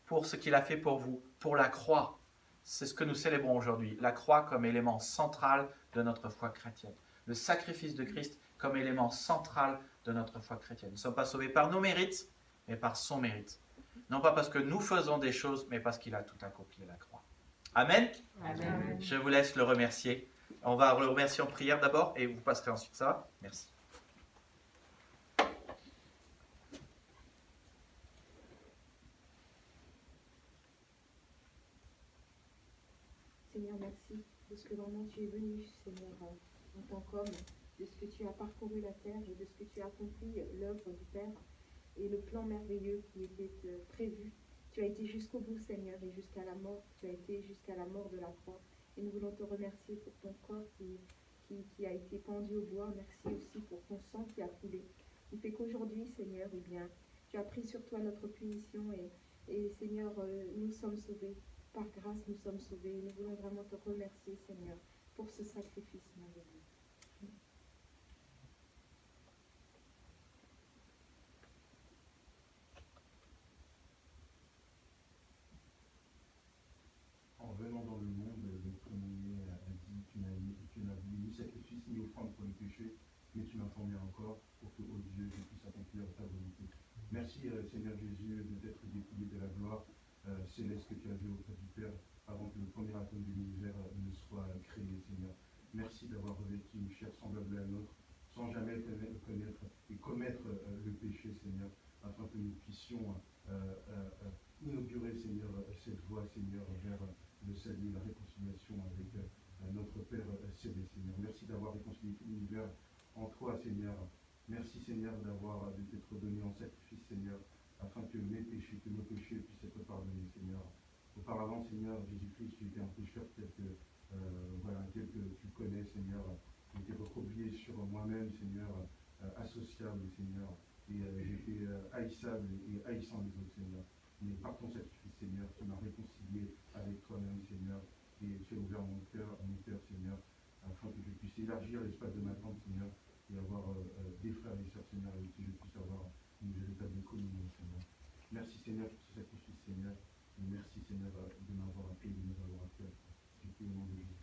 pour ce qu'il a fait pour vous, pour la croix. C'est ce que nous célébrons aujourd'hui, la croix comme élément central de notre foi chrétienne. Le sacrifice de Christ comme élément central de notre foi chrétienne. Nous ne sommes pas sauvés par nos mérites, mais par son mérite. Non pas parce que nous faisons des choses, mais parce qu'il a tout accompli à la croix. Amen. Amen. Je vous laisse le remercier. On va le remercier en prière d'abord et vous passerez ensuite ça. Merci. Seigneur, merci de ce que vraiment tu es venu, Seigneur, en tant qu'homme, de ce que tu as parcouru la terre et de ce que tu as accompli l'œuvre du Père et le plan merveilleux qui était prévu. Tu as été jusqu'au bout, Seigneur, et jusqu'à la mort. Tu as été jusqu'à la mort de la croix. Et nous voulons te remercier pour ton corps qui a été pendu au bois. Merci aussi pour ton sang qui a coulé. Qui fait qu'aujourd'hui, Seigneur, eh bien, tu as pris sur toi notre punition et Seigneur, nous sommes sauvés. Par grâce, nous sommes sauvés. Et nous voulons vraiment te remercier, Seigneur, pour ce sacrifice merveilleux. En venant dans le monde, le premier a dit, tu n'as voulu ni sacrifice ni offrande pour les péchés, mais tu m'as formé encore pour que, ô Dieu, je puisse accomplir ta volonté. Merci, Seigneur Jésus, de t'être dépouillé de la gloire céleste que tu avais auprès du Père avant que le premier atome de l'univers ne soit créé, Seigneur. Merci d'avoir revêtu une chair semblable à la nôtre, sans jamais connaître et commettre le péché, Seigneur, afin que nous puissions inaugurer, Seigneur, cette voie, Seigneur, vers le salut, la réconciliation avec notre Père céleste, Seigneur. Merci d'avoir réconcilié tout l'univers en toi, Seigneur. Merci, Seigneur, de t'être donné en sacrifice, Seigneur, afin que mes péchés, que nos péchés puissent être pardonnés, Seigneur. Auparavant, Seigneur, Jésus-Christ, tu étais un pécheur tel que tu connais, Seigneur. J'étais recroquevillé sur moi-même, Seigneur, associable, Seigneur, et j'étais haïssable et haïssant les autres, Seigneur. Mais par ton sacrifice, Seigneur, tu m'as réconcilié avec toi-même, Seigneur, et tu as ouvert mon cœur, Seigneur, afin que je puisse élargir l'espace de ma tente, Seigneur, et avoir des frères et des sœurs, Seigneur, avec qui je puisse avoir une véritable communion, Seigneur. Merci, Seigneur, pour ce sacrifice, Seigneur. Et merci, Seigneur, de m'avoir appelé, de nous avoir appelé. Je prie au nom de Jésus.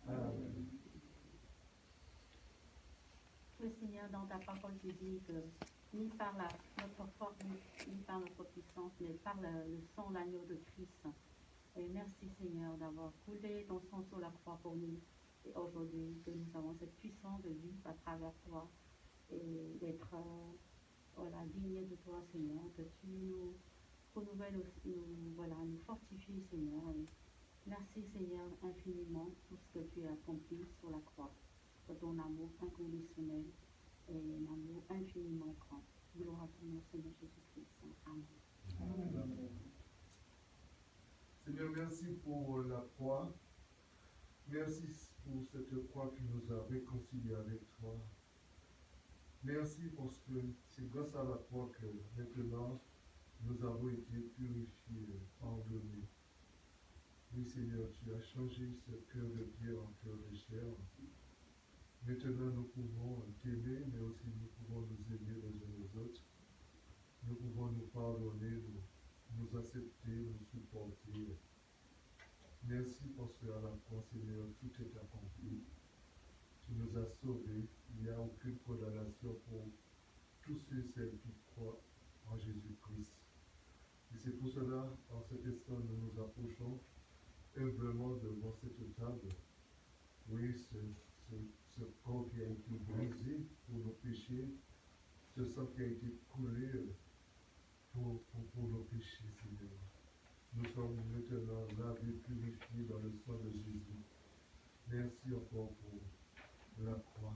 Amen. Oui, Seigneur, dans ta parole, tu dis que ni par notre force, ni par notre puissance, mais par le sang, l'agneau de Christ. Et merci, Seigneur, d'avoir coulé ton sang sur la croix pour nous. Et aujourd'hui, que nous avons cette puissance de vivre à travers toi et d'être dignes de toi, Seigneur, que tu nous renouvelles, nous fortifies, Seigneur. Et merci, Seigneur, infiniment pour ce que tu as accompli sur la croix, pour ton amour inconditionnel et un amour infiniment grand. Gloire à ton nom, Seigneur Jésus-Christ. Amen. Amen. Seigneur, merci pour la croix. Merci pour cette croix qui nous a réconciliés avec toi. Merci parce que c'est grâce à la croix que maintenant nous avons été purifiés, pardonnés. Oui, Seigneur, tu as changé ce cœur de pierre en cœur de chair. Maintenant, nous pouvons t'aimer, mais aussi nous pouvons nous aimer les uns les autres. Nous pouvons nous pardonner, nous accepter, nous supporter. Merci parce qu'à la croix, Seigneur, tout est accompli. Tu nous as sauvés. Il n'y a aucune condamnation pour tous ceux et celles qui croient en Jésus-Christ. Et c'est pour cela, en cet instant, nous nous approchons humblement devant cette table. Oui, ce corps qui a été brisé pour nos péchés, ce sang qui a été coulé pour nos péchés, Seigneur. Nous sommes maintenant lavés, purifiés dans le sang de Jésus. Merci encore pour la croix.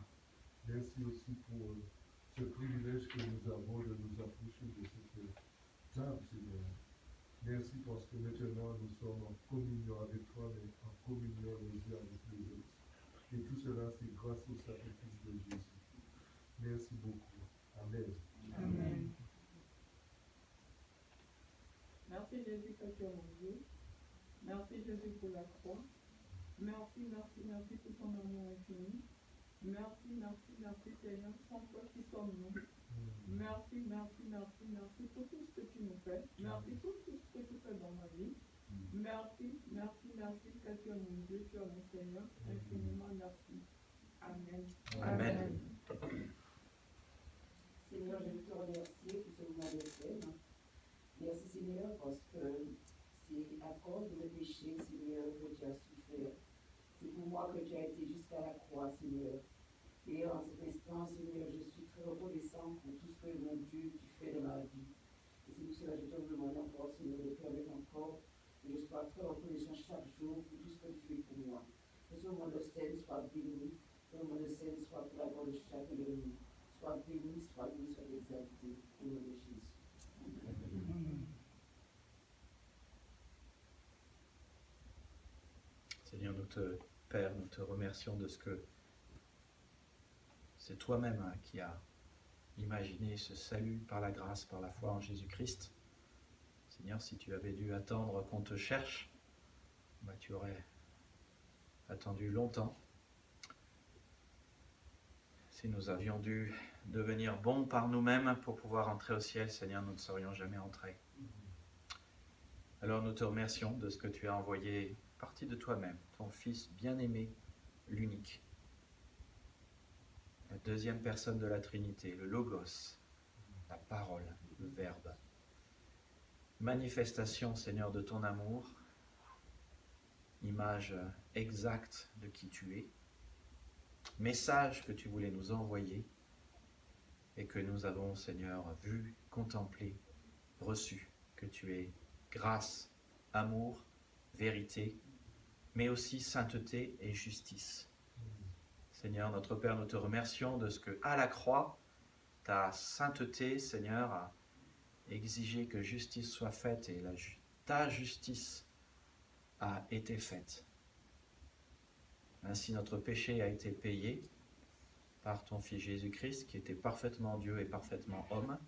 Merci aussi pour ce privilège que nous avons de nous approcher de cette table, Seigneur. Merci parce que maintenant nous sommes en communion avec toi, mais en communion les uns avec les autres. Et tout cela, c'est grâce au sacrifice de Jésus. Merci beaucoup. Amen. Amen. Merci Jésus que tu es mon Dieu. Merci Jésus pour la croix. Merci, merci, merci pour ton amour infini. Merci, merci, merci Seigneur, sans toi qui sommes-nous. Merci, merci, merci, merci pour tout ce que tu nous fais. Merci pour tout ce que tu fais dans ma vie. Merci, merci, merci que tu es mon Dieu, tu es mon Seigneur. Infiniment merci. Amen. Amen. Seigneur, je veux te remercier pour ce moment de scène. Merci Seigneur parce que c'est à cause de mes péchés, Seigneur, que tu as souffert. C'est pour moi que tu as été jusqu'à la croix, Seigneur. Et en cet instant, Seigneur, je suis très reconnaissant pour tout ce que, mon Dieu, tu fais dans ma vie. Et c'est pour cela que je te demande encore, Seigneur, de permettre encore que je sois très reconnaissant chaque jour pour tout ce que tu fais pour moi. Que ce moment de scène soit béni, que ce moment de scène soit pour la gloire de chacun de nous. Sois béni, soit exalté au nom de Jésus. Seigneur, Père, nous te remercions de ce que c'est toi-même qui as imaginé ce salut par la grâce, par la foi en Jésus-Christ. Seigneur, si tu avais dû attendre qu'on te cherche, tu aurais attendu longtemps. Si nous avions dû devenir bons par nous-mêmes pour pouvoir entrer au ciel, Seigneur, nous ne serions jamais entrés. Alors nous te remercions de ce que tu as envoyé partie de toi-même, ton Fils bien-aimé, l'unique, la deuxième personne de la Trinité, le Logos, la parole, le Verbe. Manifestation, Seigneur, de ton amour, image exacte de qui tu es, message que tu voulais nous envoyer et que nous avons, Seigneur, vu, contemplé, reçu, que tu es grâce, amour, vérité, mais aussi sainteté et justice. Seigneur, notre Père, nous te remercions de ce que, à la croix, ta sainteté, Seigneur, a exigé que justice soit faite et ta justice a été faite. Ainsi, notre péché a été payé par ton Fils Jésus-Christ, qui était parfaitement Dieu et parfaitement homme.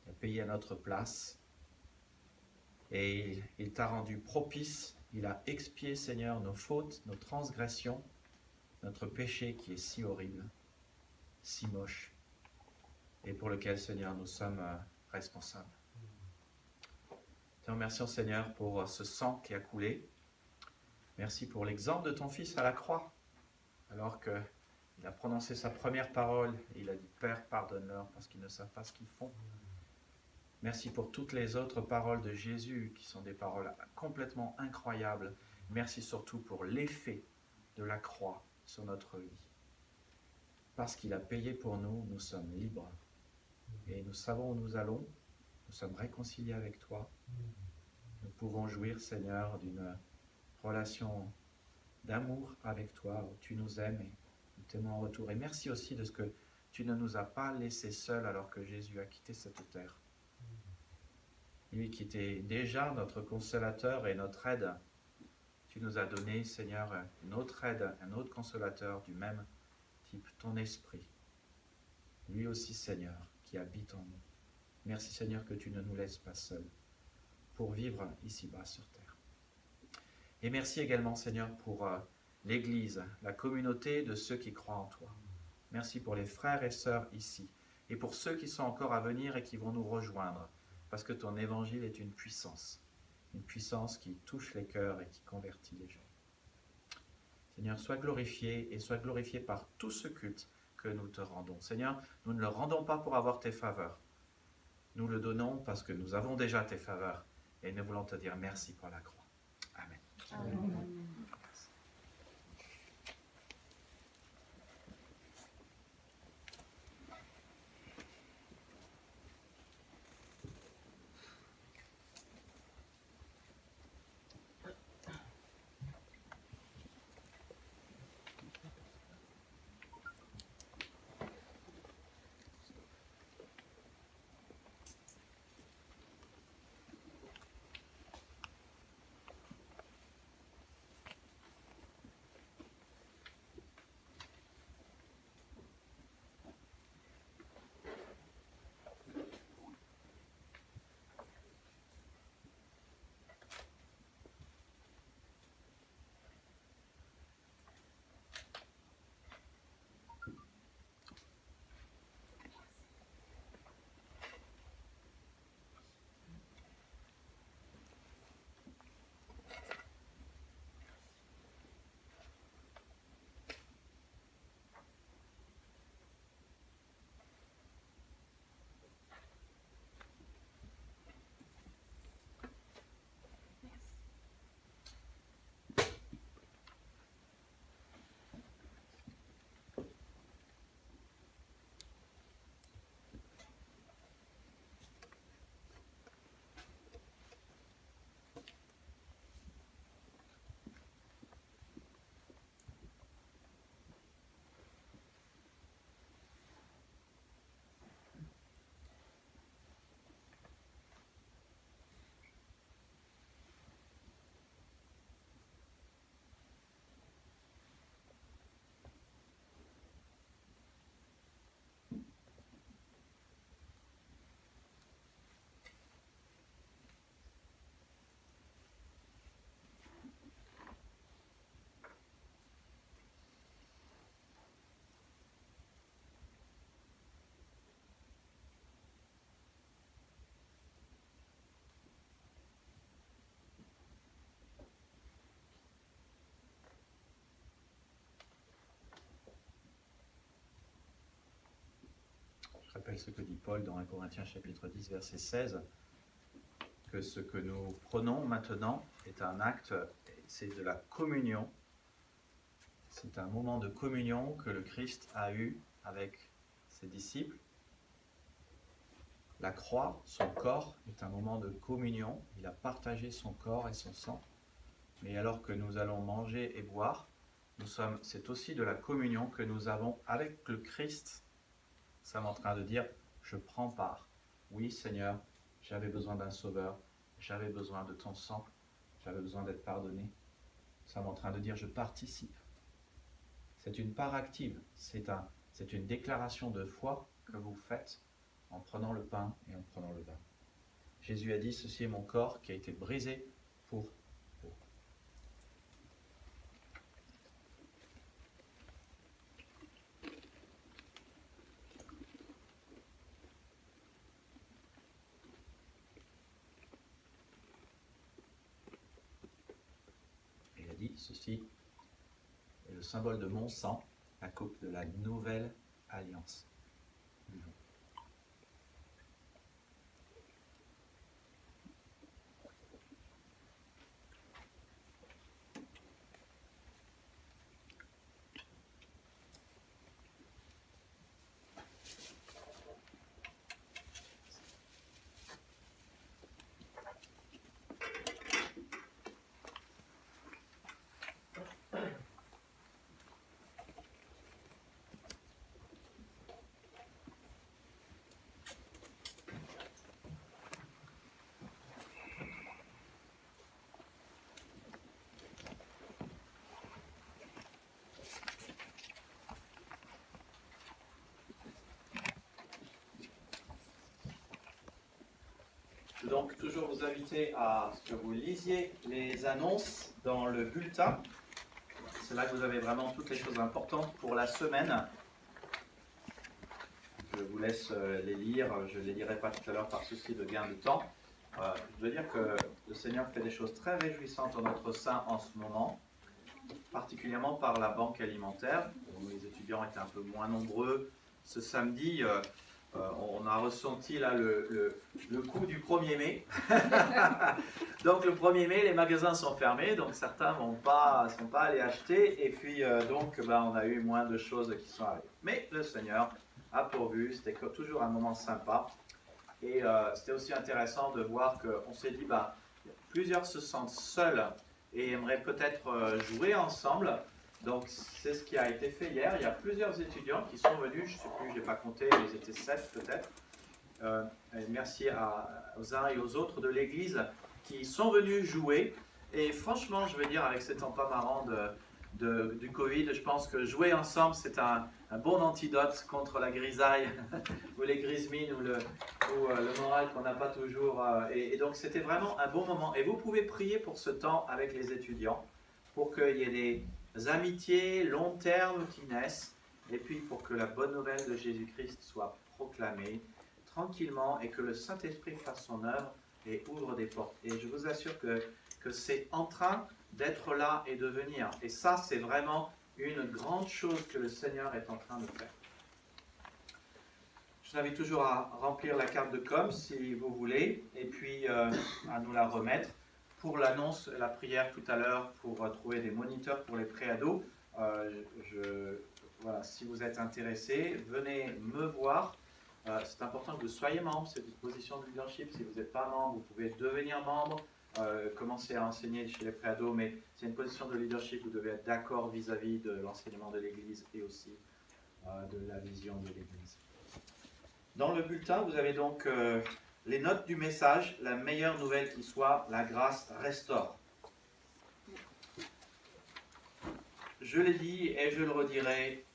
Il a payé à notre place et il t'a rendu propice. Il a expié, Seigneur, nos fautes, nos transgressions, notre péché qui est si horrible, si moche, et pour lequel, Seigneur, nous sommes responsables. Te remercions, Seigneur, pour ce sang qui a coulé. Merci pour l'exemple de ton Fils à la croix, alors qu'il a prononcé sa première parole, et il a dit « Père, pardonne-leur parce qu'ils ne savent pas ce qu'ils font ». Merci pour toutes les autres paroles de Jésus qui sont des paroles complètement incroyables. Merci surtout pour l'effet de la croix sur notre vie. Parce qu'il a payé pour nous, nous sommes libres. Et nous savons où nous allons. Nous sommes réconciliés avec toi. Nous pouvons jouir, Seigneur, d'une relation d'amour avec toi, où tu nous aimes et nous t'aimons en retour. Et merci aussi de ce que tu ne nous as pas laissés seuls alors que Jésus a quitté cette terre. Lui qui était déjà notre consolateur et notre aide, tu nous as donné, Seigneur, une autre aide, un autre consolateur du même type, ton esprit. Lui aussi, Seigneur, qui habite en nous. Merci, Seigneur, que tu ne nous laisses pas seuls pour vivre ici-bas sur terre. Et merci également, Seigneur, pour l'Église, la communauté de ceux qui croient en toi. Merci pour les frères et sœurs ici, et pour ceux qui sont encore à venir et qui vont nous rejoindre, parce que ton évangile est une puissance qui touche les cœurs et qui convertit les gens. Seigneur, sois glorifié et sois glorifié par tout ce culte que nous te rendons. Seigneur, nous ne le rendons pas pour avoir tes faveurs. Nous le donnons parce que nous avons déjà tes faveurs et nous voulons te dire merci pour la croix. Amen. Amen. Je rappelle ce que dit Paul dans 1 Corinthiens chapitre 10, verset 16, que ce que nous prenons maintenant est un acte, c'est de la communion. C'est un moment de communion que le Christ a eu avec ses disciples. La croix, son corps, est un moment de communion. Il a partagé son corps et son sang. Mais alors que nous allons manger et boire, c'est aussi de la communion que nous avons avec le Christ. Nous sommes en train de dire, je prends part. Oui, Seigneur, j'avais besoin d'un sauveur, j'avais besoin de ton sang, j'avais besoin d'être pardonné. Nous sommes en train de dire, je participe. C'est une part active, c'est une déclaration de foi que vous faites en prenant le pain et en prenant le vin. Jésus a dit, ceci est mon corps qui a été brisé pour vous. Il a dit, ceci est le symbole de mon sang, la coupe de la nouvelle alliance. Buvons. Je veux donc toujours vous inviter à ce que vous lisiez les annonces dans le bulletin. C'est là que vous avez vraiment toutes les choses importantes pour la semaine. Je vous laisse les lire, je ne les lirai pas tout à l'heure par souci de gain de temps. Je veux dire que le Seigneur fait des choses très réjouissantes en notre sein en ce moment, particulièrement par la banque alimentaire. Les étudiants étaient un peu moins nombreux ce samedi. On a ressenti là le coup du 1er mai. Donc le 1er mai, les magasins sont fermés, donc certains ne sont pas allés acheter. Et puis on a eu moins de choses qui sont arrivées. Mais le Seigneur a pourvu, c'était toujours un moment sympa. Et c'était aussi intéressant de voir qu'on s'est dit, plusieurs se sentent seuls et aimeraient peut-être jouer ensemble. Donc c'est ce qui a été fait hier. Il y a plusieurs étudiants qui sont venus, je ne sais plus, je n'ai pas compté, ils étaient 7 peut-être. Merci aux uns et aux autres de l'église qui sont venus jouer. Et franchement, je veux dire, avec ces temps pas marrants du Covid, je pense que jouer ensemble, c'est un bon antidote contre la grisaille ou les grises mines ou le moral qu'on n'a pas toujours. Et donc c'était vraiment un bon moment. Et vous pouvez prier pour ce temps avec les étudiants, pour qu'il y ait des amitiés long terme qui naissent, et puis pour que la bonne nouvelle de Jésus-Christ soit proclamée tranquillement et que le Saint-Esprit fasse son œuvre et ouvre des portes. Et je vous assure que c'est en train d'être là et de venir. Et ça, c'est vraiment une grande chose que le Seigneur est en train de faire. Je vous invite toujours à remplir la carte de com si vous voulez, et puis à nous la remettre. Pour l'annonce, la prière tout à l'heure, pour trouver des moniteurs pour les préados, voilà, si vous êtes intéressés, venez me voir. C'est important que vous soyez membre, c'est une position de leadership. Si vous n'êtes pas membre, vous pouvez devenir membre, commencer à enseigner chez les préados, mais c'est une position de leadership, vous devez être d'accord vis-à-vis de l'enseignement de l'Église et aussi de la vision de l'Église. Dans le bulletin, vous avez donc les notes du message, la meilleure nouvelle qui soit, la grâce restaure. Je l'ai dit et je le redirai,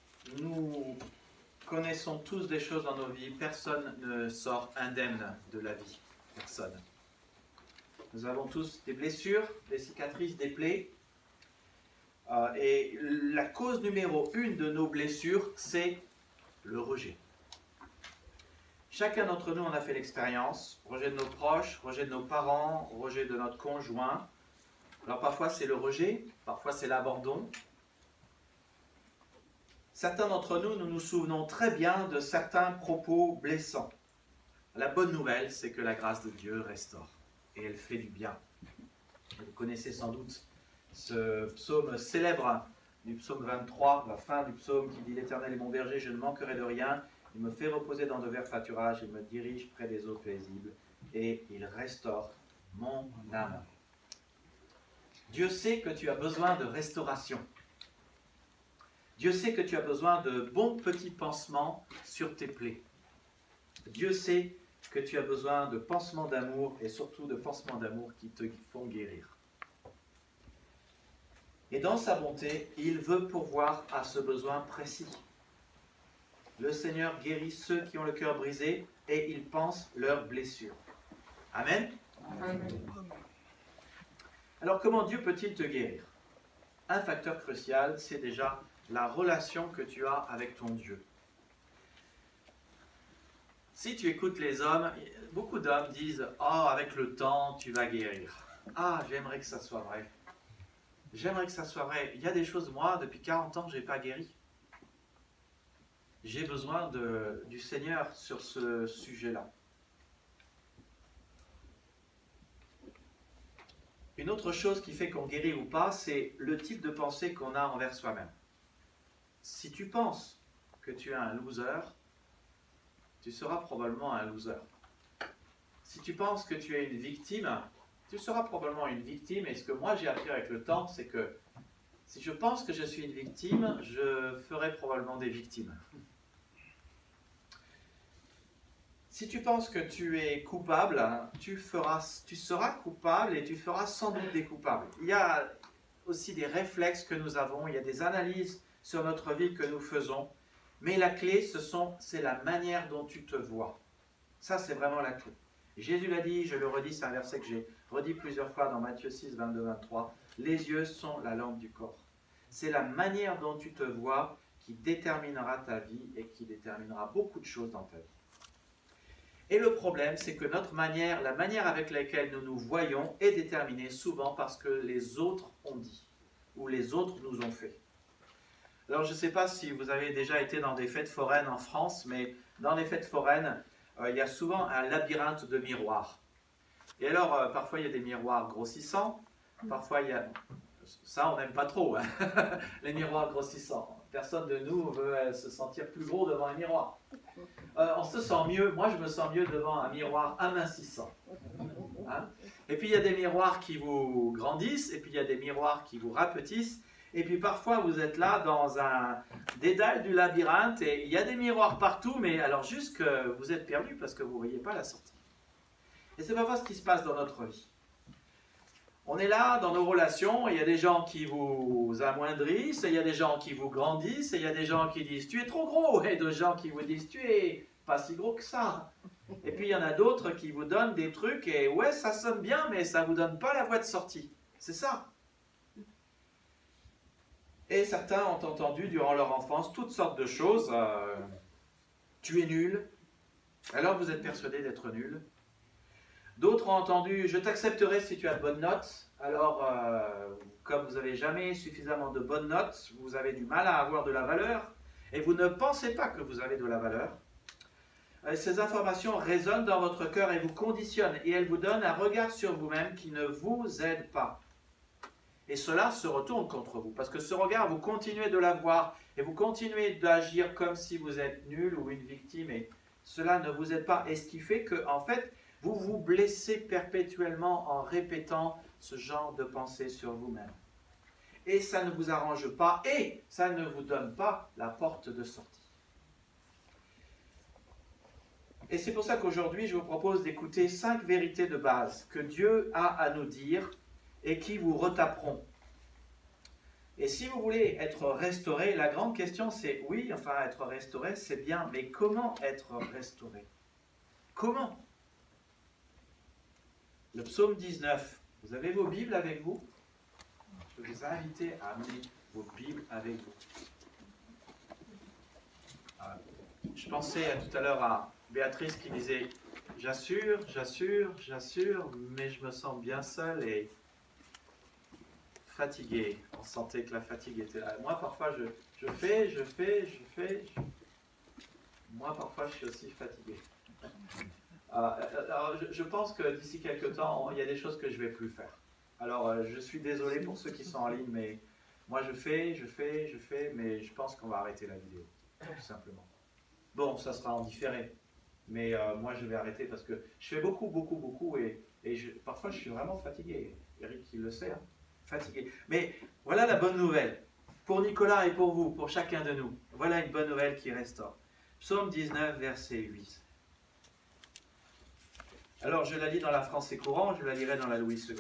nous connaissons tous des choses dans nos vies, personne ne sort indemne de la vie, personne. Nous avons tous des blessures, des cicatrices, des plaies, et la cause numéro 1 de nos blessures, c'est le rejet. Chacun d'entre nous en a fait l'expérience, rejet de nos proches, rejet de nos parents, rejet de notre conjoint. Alors parfois c'est le rejet, parfois c'est l'abandon. Certains d'entre nous, nous nous souvenons très bien de certains propos blessants. La bonne nouvelle, c'est que la grâce de Dieu restaure et elle fait du bien. Vous connaissez sans doute ce psaume célèbre du psaume 23, la fin du psaume qui dit « L'Éternel est mon berger, je ne manquerai de rien. Il me fait reposer dans de verts pâturages, il me dirige près des eaux paisibles et il restaure mon âme. » Dieu sait que tu as besoin de restauration. Dieu sait que tu as besoin de bons petits pansements sur tes plaies. Dieu sait que tu as besoin de pansements d'amour et surtout de pansements d'amour qui te font guérir. Et dans sa bonté, il veut pourvoir à ce besoin précis. Le Seigneur guérit ceux qui ont le cœur brisé et il pense leurs blessures. Amen. Amen. Alors comment Dieu peut-il te guérir? Un facteur crucial, c'est déjà la relation que tu as avec ton Dieu. Si tu écoutes les hommes, beaucoup d'hommes disent « Oh, avec le temps, tu vas guérir. » Ah, j'aimerais que ça soit vrai. J'aimerais que ça soit vrai. Il y a des choses, moi, depuis 40 ans, je n'ai pas guéri. J'ai besoin du Seigneur sur ce sujet-là. Une autre chose qui fait qu'on guérit ou pas, c'est le type de pensée qu'on a envers soi-même. Si tu penses que tu es un loser, tu seras probablement un loser. Si tu penses que tu es une victime, tu seras probablement une victime. Et ce que moi j'ai appris avec le temps, c'est que si je pense que je suis une victime, je ferai probablement des victimes. Si tu penses que tu es coupable, tu seras coupable et tu feras sans doute des coupables. Il y a aussi des réflexes que nous avons, il y a des analyses sur notre vie que nous faisons, mais la clé, c'est la manière dont tu te vois. Ça, c'est vraiment la clé. Jésus l'a dit, je le redis, c'est un verset que j'ai redit plusieurs fois dans Matthieu 6, 22, 23. Les yeux sont la lampe du corps. C'est la manière dont tu te vois qui déterminera ta vie et qui déterminera beaucoup de choses dans ta vie. Et le problème, c'est que la manière avec laquelle nous nous voyons est déterminée souvent parce que les autres ont dit ou les autres nous ont fait. Alors, je ne sais pas si vous avez déjà été dans des fêtes foraines en France, mais dans les fêtes foraines, il y a souvent un labyrinthe de miroirs. Et alors, parfois, il y a des miroirs grossissants, parfois, il y a... Ça, on n'aime pas trop, hein, les miroirs grossissants. Personne de nous veut se sentir plus gros devant un miroir. On se sent mieux, moi je me sens mieux devant un miroir amincissant. Hein? Et puis il y a des miroirs qui vous grandissent, et puis il y a des miroirs qui vous rapetissent, et puis parfois vous êtes là dans un dédale du labyrinthe, et il y a des miroirs partout, mais alors juste que vous êtes perdu parce que vous ne voyez pas la sortie. Et c'est parfois ce qui se passe dans notre vie. On est là dans nos relations, et il y a des gens qui vous amoindrissent, et il y a des gens qui vous grandissent, et il y a des gens qui disent « tu es trop gros », et d'autres gens qui vous disent « tu es pas si gros que ça ». Et puis il y en a d'autres qui vous donnent des trucs, et ouais, ça sonne bien, mais ça ne vous donne pas la voie de sortie. C'est ça. Et certains ont entendu durant leur enfance toutes sortes de choses. Tu es nul, alors vous êtes persuadé d'être nul. D'autres ont entendu « je t'accepterai si tu as de bonnes notes ». Alors, comme vous n'avez jamais suffisamment de bonnes notes, vous avez du mal à avoir de la valeur et vous ne pensez pas que vous avez de la valeur. Ces informations résonnent dans votre cœur et vous conditionnent et elles vous donnent un regard sur vous-même qui ne vous aide pas. Et cela se retourne contre vous parce que ce regard, vous continuez de l'avoir et vous continuez d'agir comme si vous êtes nul ou une victime et cela ne vous aide pas. Et ce qui fait que, en fait, vous vous blessez perpétuellement en répétant ce genre de pensée sur vous-même. Et ça ne vous arrange pas et ça ne vous donne pas la porte de sortie. Et c'est pour ça qu'aujourd'hui, je vous propose d'écouter 5 vérités de base que Dieu a à nous dire et qui vous retaperont. Et si vous voulez être restauré, la grande question c'est, oui, enfin être restauré c'est bien, mais comment être restauré? Comment? Le psaume 19, vous avez vos Bibles avec vous? Je vous invite à amener vos Bibles avec vous. Je pensais tout à l'heure à Béatrice qui disait « J'assure, mais je me sens bien seule et fatiguée. » On sentait que la fatigue était là. Moi, parfois, je fais. Moi, parfois, je suis aussi fatigué. Alors, je pense que d'ici quelques temps, il y a des choses que je ne vais plus faire. Alors, je suis désolé pour ceux qui sont en ligne, mais moi, je fais, mais je pense qu'on va arrêter la vidéo, tout simplement. Bon, ça sera en différé, mais moi, je vais arrêter parce que je fais beaucoup, et parfois, je suis vraiment fatigué. Eric, il le sait, hein, fatigué. Mais voilà la bonne nouvelle. Pour Nicolas et pour vous, pour chacun de nous, voilà une bonne nouvelle qui restaure. Psaume 19, verset 8. Alors, je la lis dans la français courant, je la lirai dans la Louis II.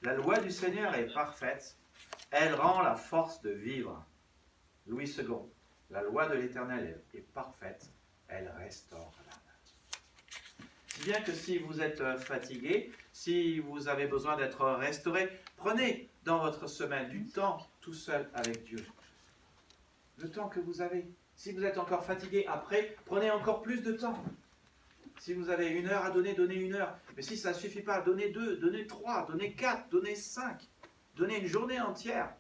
La loi du Seigneur est parfaite, elle rend la force de vivre. Louis II. La loi de l'Éternel est parfaite, elle restaure l'âme. Si bien que si vous êtes fatigué, si vous avez besoin d'être restauré, prenez dans votre semaine du temps tout seul avec Dieu. Le temps que vous avez. Si vous êtes encore fatigué après, prenez encore plus de temps. Si vous avez 1 heure à donner, donnez 1 heure. Mais si ça ne suffit pas, donnez 2, donnez 3, donnez 4, donnez 5. Donnez une journée entière.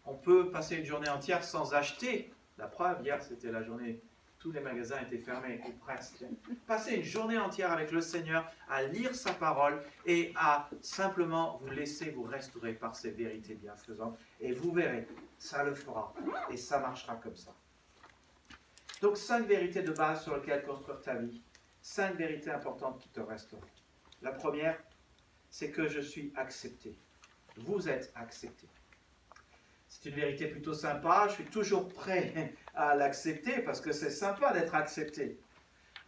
On peut passer une journée entière sans acheter. La preuve, hier, c'était la journée, tous les magasins étaient fermés, ou presque. Passez une journée entière avec le Seigneur à lire sa parole et à simplement vous laisser vous restaurer par ses vérités bienfaisantes. Et vous verrez, ça le fera. Et ça marchera comme ça. Donc, 5 vérités de base sur lesquelles construire ta vie. 5 vérités importantes qui te resteront. La première, c'est que je suis accepté. Vous êtes accepté. C'est une vérité plutôt sympa. Je suis toujours prêt à l'accepter parce que c'est sympa d'être accepté.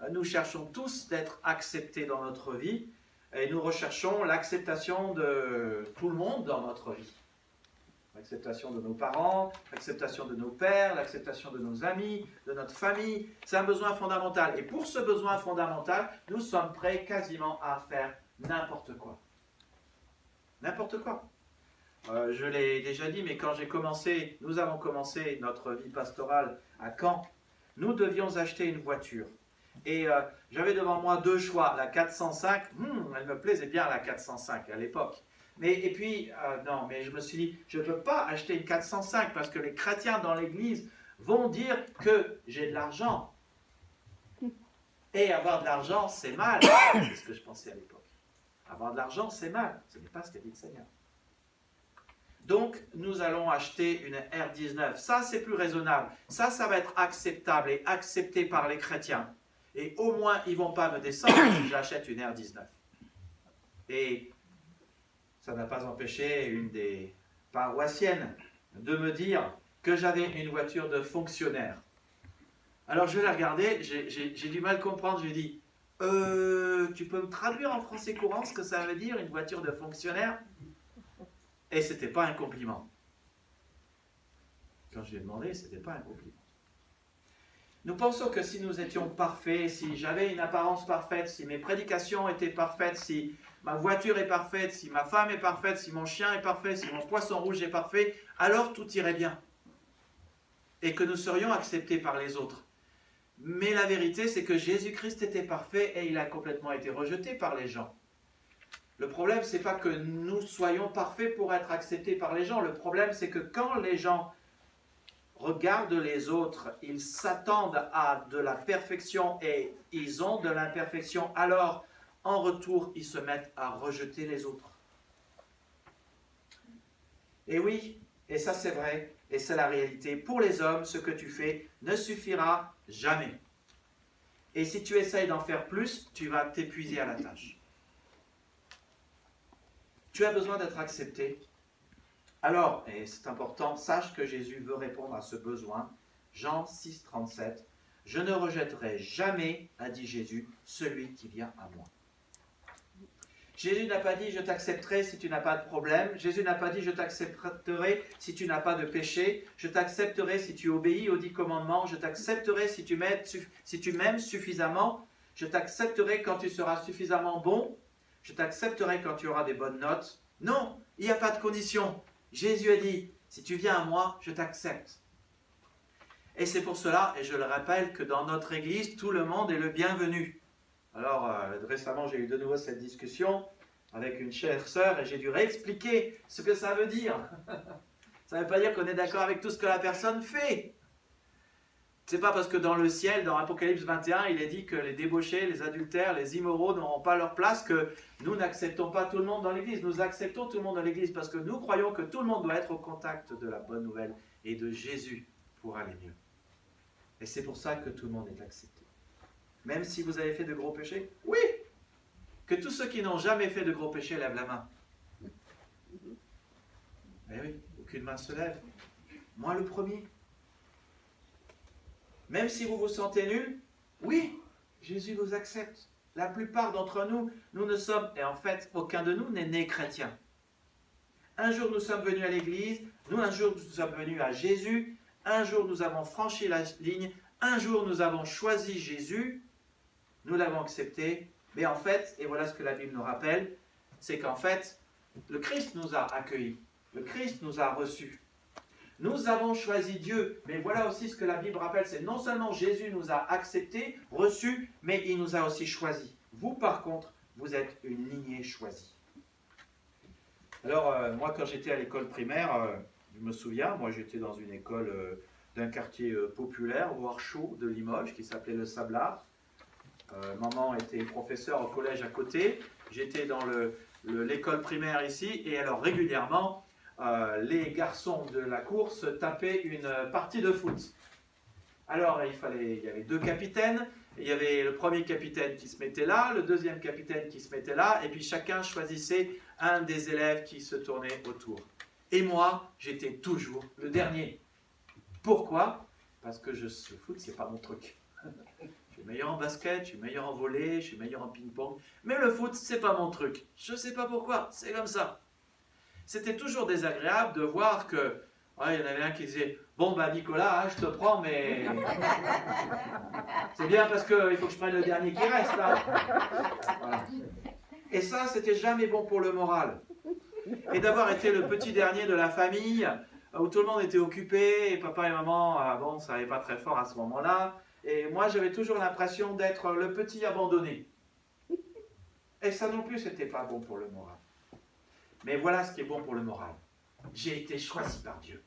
Nous cherchons tous d'être acceptés dans notre vie et nous recherchons l'acceptation de tout le monde dans notre vie. L'acceptation de nos parents, l'acceptation de nos pères, l'acceptation de nos amis, de notre famille. C'est un besoin fondamental. Et pour ce besoin fondamental, nous sommes prêts quasiment à faire n'importe quoi. N'importe quoi. Je l'ai déjà dit, mais quand nous avons commencé notre vie pastorale à Caen, nous devions acheter une voiture. Et j'avais devant moi deux choix, la 405, elle me plaisait bien la 405 à l'époque. Et puis, non, mais je me suis dit, je ne peux pas acheter une 405 parce que les chrétiens dans l'église vont dire que j'ai de l'argent. Et avoir de l'argent, c'est mal. C'est ce que je pensais à l'époque. Avoir de l'argent, c'est mal. Ce n'est pas ce qu'a dit le Seigneur. Donc, nous allons acheter une R19. Ça, c'est plus raisonnable. Ça va être acceptable et accepté par les chrétiens. Et au moins, ils ne vont pas me descendre si j'achète une R19. Et ça n'a pas empêché une des paroissiennes de me dire que j'avais une voiture de fonctionnaire. Alors, je l'ai regardé, j'ai du mal à comprendre. Je lui ai dit, tu peux me traduire en français courant ce que ça veut dire, une voiture de fonctionnaire? Et ce n'était pas un compliment. Quand je lui ai demandé, ce n'était pas un compliment. Nous pensons que si nous étions parfaits, si j'avais une apparence parfaite, si mes prédications étaient parfaites, si ma voiture est parfaite, si ma femme est parfaite, si mon chien est parfait, si mon poisson rouge est parfait, alors tout irait bien. Et que nous serions acceptés par les autres. Mais la vérité, c'est que Jésus-Christ était parfait et il a complètement été rejeté par les gens. Le problème, c'est pas que nous soyons parfaits pour être acceptés par les gens. Le problème, c'est que quand les gens regardent les autres, ils s'attendent à de la perfection et ils ont de l'imperfection. Alors, en retour, ils se mettent à rejeter les autres. Et oui, et ça c'est vrai, et c'est la réalité. Pour les hommes, ce que tu fais ne suffira jamais. Et si tu essayes d'en faire plus, tu vas t'épuiser à la tâche. Tu as besoin d'être accepté. Alors, et c'est important, sache que Jésus veut répondre à ce besoin. Jean 6, 37. Je ne rejetterai jamais, a dit Jésus, celui qui vient à moi. Jésus n'a pas dit je t'accepterai si tu n'as pas de problème. Jésus n'a pas dit je t'accepterai si tu n'as pas de péché. Je t'accepterai si tu obéis aux 10 commandements. Je t'accepterai si tu m'aimes suffisamment. Je t'accepterai quand tu seras suffisamment bon. Je t'accepterai quand tu auras des bonnes notes. Non, il n'y a pas de condition. Jésus a dit, si tu viens à moi, je t'accepte. Et c'est pour cela, et je le rappelle, que dans notre église, tout le monde est le bienvenu. Alors, récemment, j'ai eu de nouveau cette discussion avec une chère sœur et j'ai dû réexpliquer ce que ça veut dire. Ça ne veut pas dire qu'on est d'accord avec tout ce que la personne fait. C'est pas parce que dans le ciel, dans Apocalypse 21, il est dit que les débauchés, les adultères, les immoraux n'auront pas leur place, que nous n'acceptons pas tout le monde dans l'église. Nous acceptons tout le monde dans l'église parce que nous croyons que tout le monde doit être au contact de la bonne nouvelle et de Jésus pour aller mieux. Et c'est pour ça que tout le monde est accepté. Même si vous avez fait de gros péchés, oui. Que tous ceux qui n'ont jamais fait de gros péchés lèvent la main. Eh oui, aucune main se lève. Moi le premier. Même si vous vous sentez nul, oui, Jésus vous accepte. La plupart d'entre nous, nous ne sommes, et en fait, aucun de nous n'est né chrétien. Un jour, nous sommes venus à l'église, un jour, nous sommes venus à Jésus, un jour, nous avons franchi la ligne, un jour, nous avons choisi Jésus, nous l'avons accepté, mais en fait, et voilà ce que la Bible nous rappelle, c'est qu'en fait, le Christ nous a accueillis, le Christ nous a reçus. Nous avons choisi Dieu, mais voilà aussi ce que la Bible rappelle, c'est non seulement Jésus nous a acceptés, reçus, mais il nous a aussi choisis. Vous, par contre, vous êtes une lignée choisie. Alors, moi, quand j'étais à l'école primaire, je me souviens, moi j'étais dans une école d'un quartier populaire, voire chaud, de Limoges, qui s'appelait le Sablard. Maman était professeure au collège à côté, j'étais dans l'école primaire ici, et alors régulièrement, les garçons de la cour se tapaient une partie de foot. Alors il y avait 2 capitaines, il y avait le premier capitaine qui se mettait là, le deuxième capitaine qui se mettait là, et puis chacun choisissait un des élèves qui se tournait autour. Et moi, j'étais toujours le dernier. Pourquoi? Parce que le foot, c'est pas mon truc. Je suis meilleur en basket, je suis meilleur en volley, je suis meilleur en ping-pong, mais le foot, c'est pas mon truc. Je sais pas pourquoi, c'est comme ça. C'était toujours désagréable de voir que, il y en avait un qui disait, bon bah Nicolas, je te prends, mais c'est bien parce qu'il faut que je prenne le dernier qui reste là. Voilà. Et ça, c'était jamais bon pour le moral. Et d'avoir été le petit dernier de la famille, où tout le monde était occupé, et papa et maman, bon, ça n'allait pas très fort à ce moment-là. Et moi, j'avais toujours l'impression d'être le petit abandonné. Et ça non plus, c'était pas bon pour le moral. Mais voilà ce qui est bon pour le moral. J'ai été choisi par Dieu.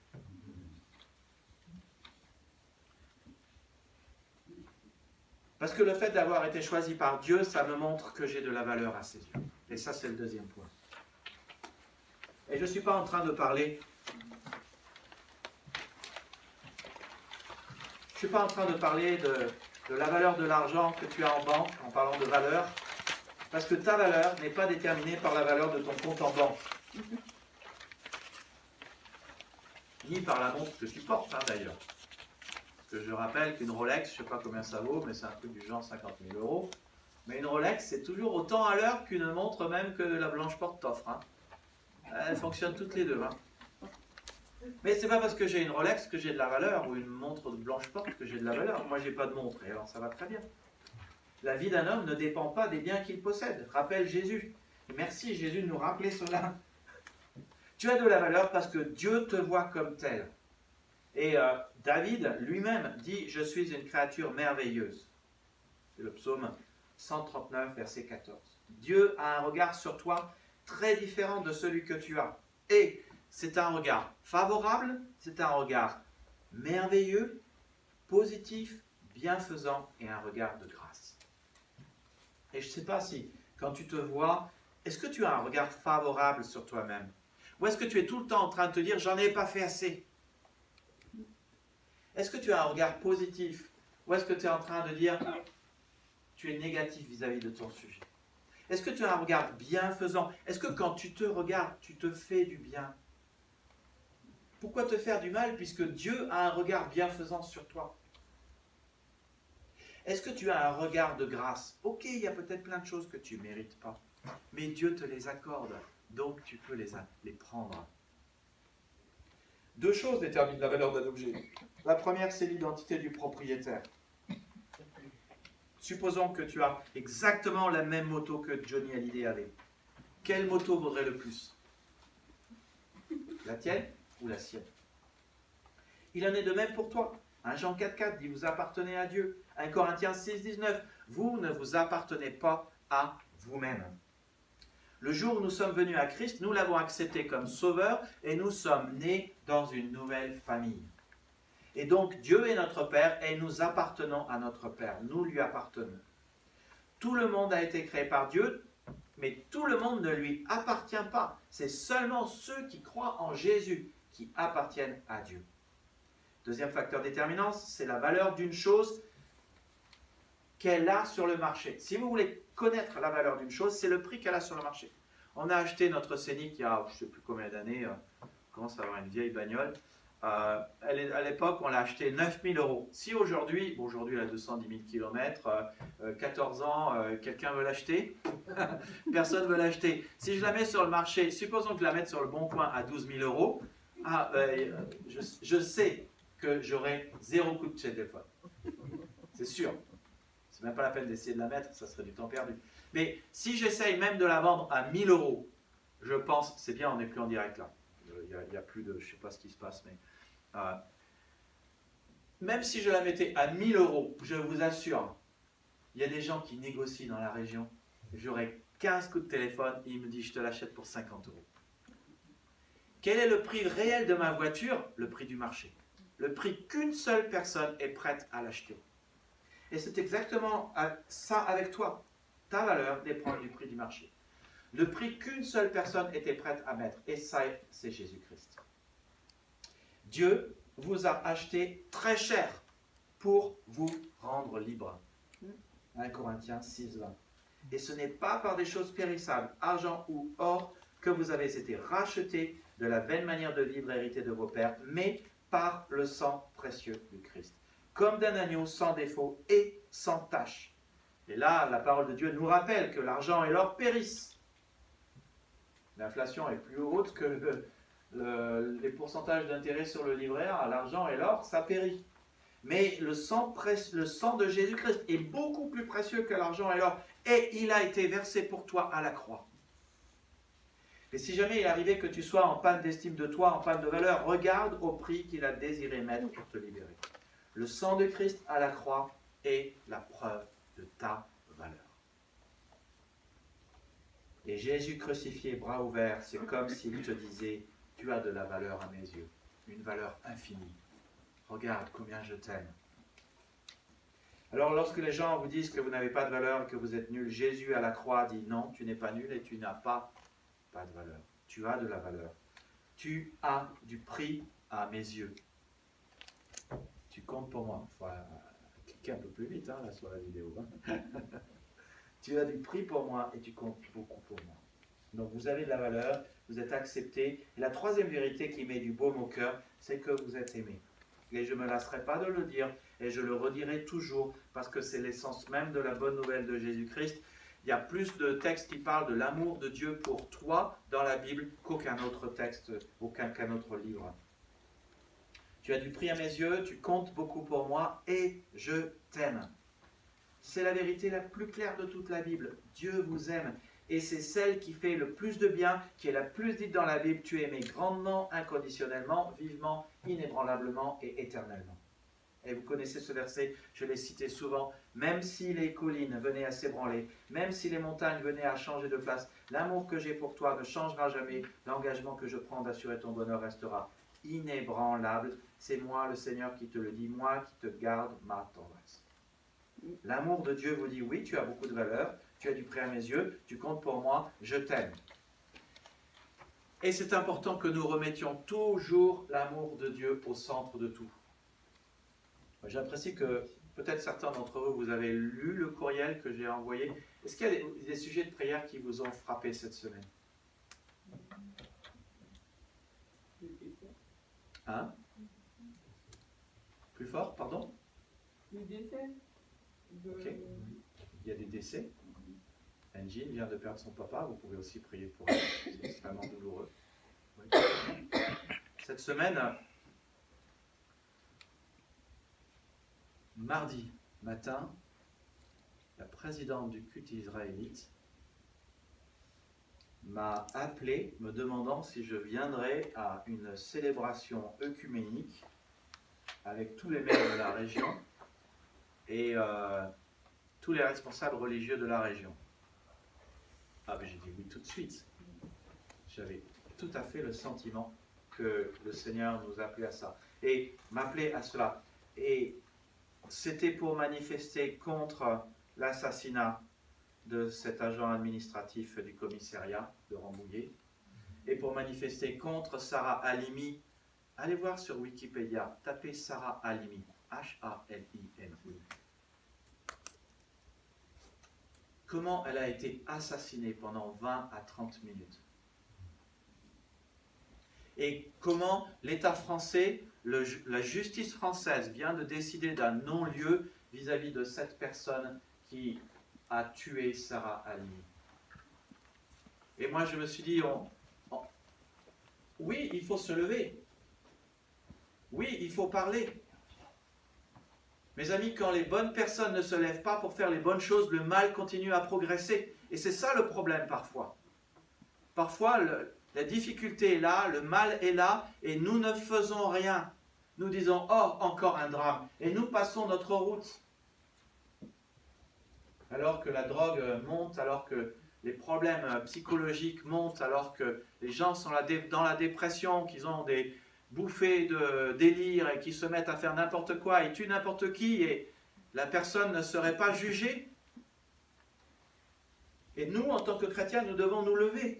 Parce que le fait d'avoir été choisi par Dieu, ça me montre que j'ai de la valeur à ses yeux. Et ça, c'est le deuxième point. Et je ne suis pas en train de parler... Je ne suis pas en train de parler de la valeur de l'argent que tu as en banque, en parlant de valeur, parce que ta valeur n'est pas déterminée par la valeur de ton compte en banque. Ni par la montre que tu portes, d'ailleurs. Parce que je rappelle qu'une Rolex, je ne sais pas combien ça vaut, mais c'est un truc du genre 50 000 €. Mais une Rolex, c'est toujours autant à l'heure qu'une montre même que la Blanche-Porte t'offre. Hein. Elles fonctionnent toutes les deux. Hein. Mais c'est pas parce que j'ai une Rolex que j'ai de la valeur, ou une montre de Blanche-Porte que j'ai de la valeur. Moi, j'ai pas de montre, et alors ça va très bien. La vie d'un homme ne dépend pas des biens qu'il possède. Rappelle Jésus. Et merci Jésus de nous rappeler cela. Tu as de la valeur parce que Dieu te voit comme tel. Et David lui-même dit « Je suis une créature merveilleuse ». C'est le psaume 139, verset 14. Dieu a un regard sur toi très différent de celui que tu as. Et c'est un regard favorable, c'est un regard merveilleux, positif, bienfaisant et un regard de grâce. Et je ne sais pas si, quand tu te vois, est-ce que tu as un regard favorable sur toi-même? Ou est-ce que tu es tout le temps en train de te dire « j'en ai pas fait assez » Est-ce que tu as un regard positif? Ou est-ce que tu es en train de dire « tu es négatif vis-à-vis de ton sujet » Est-ce que tu as un regard bienfaisant? Est-ce que quand tu te regardes, tu te fais du bien? Pourquoi te faire du mal puisque Dieu a un regard bienfaisant sur toi? Est-ce que tu as un regard de grâce? Ok, il y a peut-être plein de choses que tu ne mérites pas, mais Dieu te les accorde, donc tu peux les prendre. Deux choses déterminent la valeur d'un objet. La première, c'est l'identité du propriétaire. Supposons que tu as exactement la même moto que Johnny Hallyday avait. Quelle moto vaudrait le plus? La tienne ou la sienne? Il en est de même pour toi. 1 Jean 4,4 dit « Vous appartenez à Dieu ». 1 Corinthiens 6,19 « Vous ne vous appartenez pas à vous-même ». Le jour où nous sommes venus à Christ, nous l'avons accepté comme sauveur et nous sommes nés dans une nouvelle famille. Et donc Dieu est notre Père et nous appartenons à notre Père. Nous lui appartenons. Tout le monde a été créé par Dieu, mais tout le monde ne lui appartient pas. C'est seulement ceux qui croient en Jésus qui appartiennent à Dieu. Deuxième facteur déterminant, c'est la valeur d'une chose qu'elle a sur le marché. Si vous voulez connaître la valeur d'une chose, c'est le prix qu'elle a sur le marché. On a acheté notre Scénic il y a je ne sais plus combien d'années, on commence à avoir une vieille bagnole. À l'époque, on l'a acheté 9 000 €. Si aujourd'hui, elle a 210 000 km, 14 ans, quelqu'un veut l'acheter? Personne ne veut l'acheter. Si je la mets sur le marché, supposons que je la mette sur le bon coin à 12 000 €, je sais que j'aurai 0 coup de téléphone. C'est sûr. C'est même pas la peine d'essayer de la mettre, ça serait du temps perdu. Mais si j'essaye même de la vendre à 1 000 €, je pense, c'est bien, on n'est plus en direct là. Il n'y a plus de, je ne sais pas ce qui se passe, mais même si je la mettais à 1 000 €, je vous assure, il y a des gens qui négocient dans la région. J'aurai 15 coups de téléphone et il me dit je te l'achète pour 50 €. Quel est le prix réel de ma voiture? Le prix du marché. Le prix qu'une seule personne est prête à l'acheter. Et c'est exactement ça avec toi. Ta valeur dépend du prix du marché. Le prix qu'une seule personne était prête à mettre. Et ça, c'est Jésus-Christ. Dieu vous a acheté très cher pour vous rendre libre. 1 Corinthiens 6, 20. Et ce n'est pas par des choses périssables, argent ou or, que vous avez été rachetés de la vaine manière de vivre héritée de vos pères, mais par le sang précieux du Christ. Comme d'un agneau sans défaut et sans tache. Et là, la parole de Dieu nous rappelle que l'argent et l'or périssent. L'inflation est plus haute que les pourcentages d'intérêt sur le livret A. L'argent et l'or, ça périt. Mais le sang de Jésus-Christ est beaucoup plus précieux que l'argent et l'or. Et il a été versé pour toi à la croix. Et si jamais il est arrivé que tu sois en panne d'estime de toi, en panne de valeur, regarde au prix qu'il a désiré mettre pour te libérer. Le sang de Christ à la croix est la preuve de ta valeur. Et Jésus crucifié, bras ouverts, c'est comme s'il te disait, tu as de la valeur à mes yeux, une valeur infinie. Regarde combien je t'aime. Alors lorsque les gens vous disent que vous n'avez pas de valeur, que vous êtes nul, Jésus à la croix dit non, tu n'es pas nul et tu n'as pas de valeur. Tu as de la valeur. Tu as du prix à mes yeux. Tu comptes pour moi. Il faut cliquer un peu plus vite là, sur la vidéo. Tu as du prix pour moi et tu comptes beaucoup pour moi. Donc vous avez de la valeur, vous êtes accepté. Et la troisième vérité qui met du baume au cœur, c'est que vous êtes aimé. Et je ne me lasserai pas de le dire, et je le redirai toujours, parce que c'est l'essence même de la bonne nouvelle de Jésus-Christ. Il y a plus de textes qui parlent de l'amour de Dieu pour toi dans la Bible qu'aucun autre texte, qu'un autre livre. Tu as du prix à mes yeux, tu comptes beaucoup pour moi, et je t'aime. C'est la vérité la plus claire de toute la Bible. Dieu vous aime. Et c'est celle qui fait le plus de bien, qui est la plus dite dans la Bible. Tu es aimé grandement, inconditionnellement, vivement, inébranlablement et éternellement. Et vous connaissez ce verset, je l'ai cité souvent. Même si les collines venaient à s'ébranler, même si les montagnes venaient à changer de place, l'amour que j'ai pour toi ne changera jamais. L'engagement que je prends d'assurer ton bonheur restera inébranlable. C'est moi, le Seigneur, qui te le dit, moi qui te garde ma tendresse. L'amour de Dieu vous dit, oui, tu as beaucoup de valeur, tu as du prix à mes yeux, tu comptes pour moi, je t'aime. Et c'est important que nous remettions toujours l'amour de Dieu au centre de tout. J'apprécie que peut-être certains d'entre vous, vous avez lu le courriel que j'ai envoyé. Est-ce qu'il y a des sujets de prière qui vous ont frappé cette semaine? Hein? Plus fort, pardon? Les décès. Ok. Il y a des décès. Angie vient de perdre son papa, vous pouvez aussi prier pour elle, c'est extrêmement douloureux. Oui. Cette semaine, mardi matin, la présidente du culte israélite m'a appelé me demandant si je viendrais à une célébration œcuménique avec tous les maires de la région et tous les responsables religieux de la région. Ah ben j'ai dit oui tout de suite. J'avais tout à fait le sentiment que le Seigneur nous appelait à ça. Et m'appelait à cela. Et c'était pour manifester contre l'assassinat de cet agent administratif du commissariat de Rambouillet. Et pour manifester contre Sarah Halimi. Allez voir sur Wikipédia, tapez Sarah Halimi. H-A-L-I-M-I. Comment elle a été assassinée pendant 20 à 30 minutes. Et comment l'État français, la justice française vient de décider d'un non-lieu vis-à-vis de cette personne qui a tué Sarah Halimi. Et moi je me suis dit, oui, il faut se lever. Oui, il faut parler. Mes amis, quand les bonnes personnes ne se lèvent pas pour faire les bonnes choses, le mal continue à progresser. Et c'est ça le problème parfois. Parfois, la difficulté est là, le mal est là, et nous ne faisons rien. Nous disons, oh, encore un drame. Et nous passons notre route. Alors que la drogue monte, alors que les problèmes psychologiques montent, alors que les gens sont dans la dépression, qu'ils ont des bouffées de délire et qui se mettent à faire n'importe quoi et tuent n'importe qui et la personne ne serait pas jugée. Et nous, en tant que chrétiens, nous devons nous lever.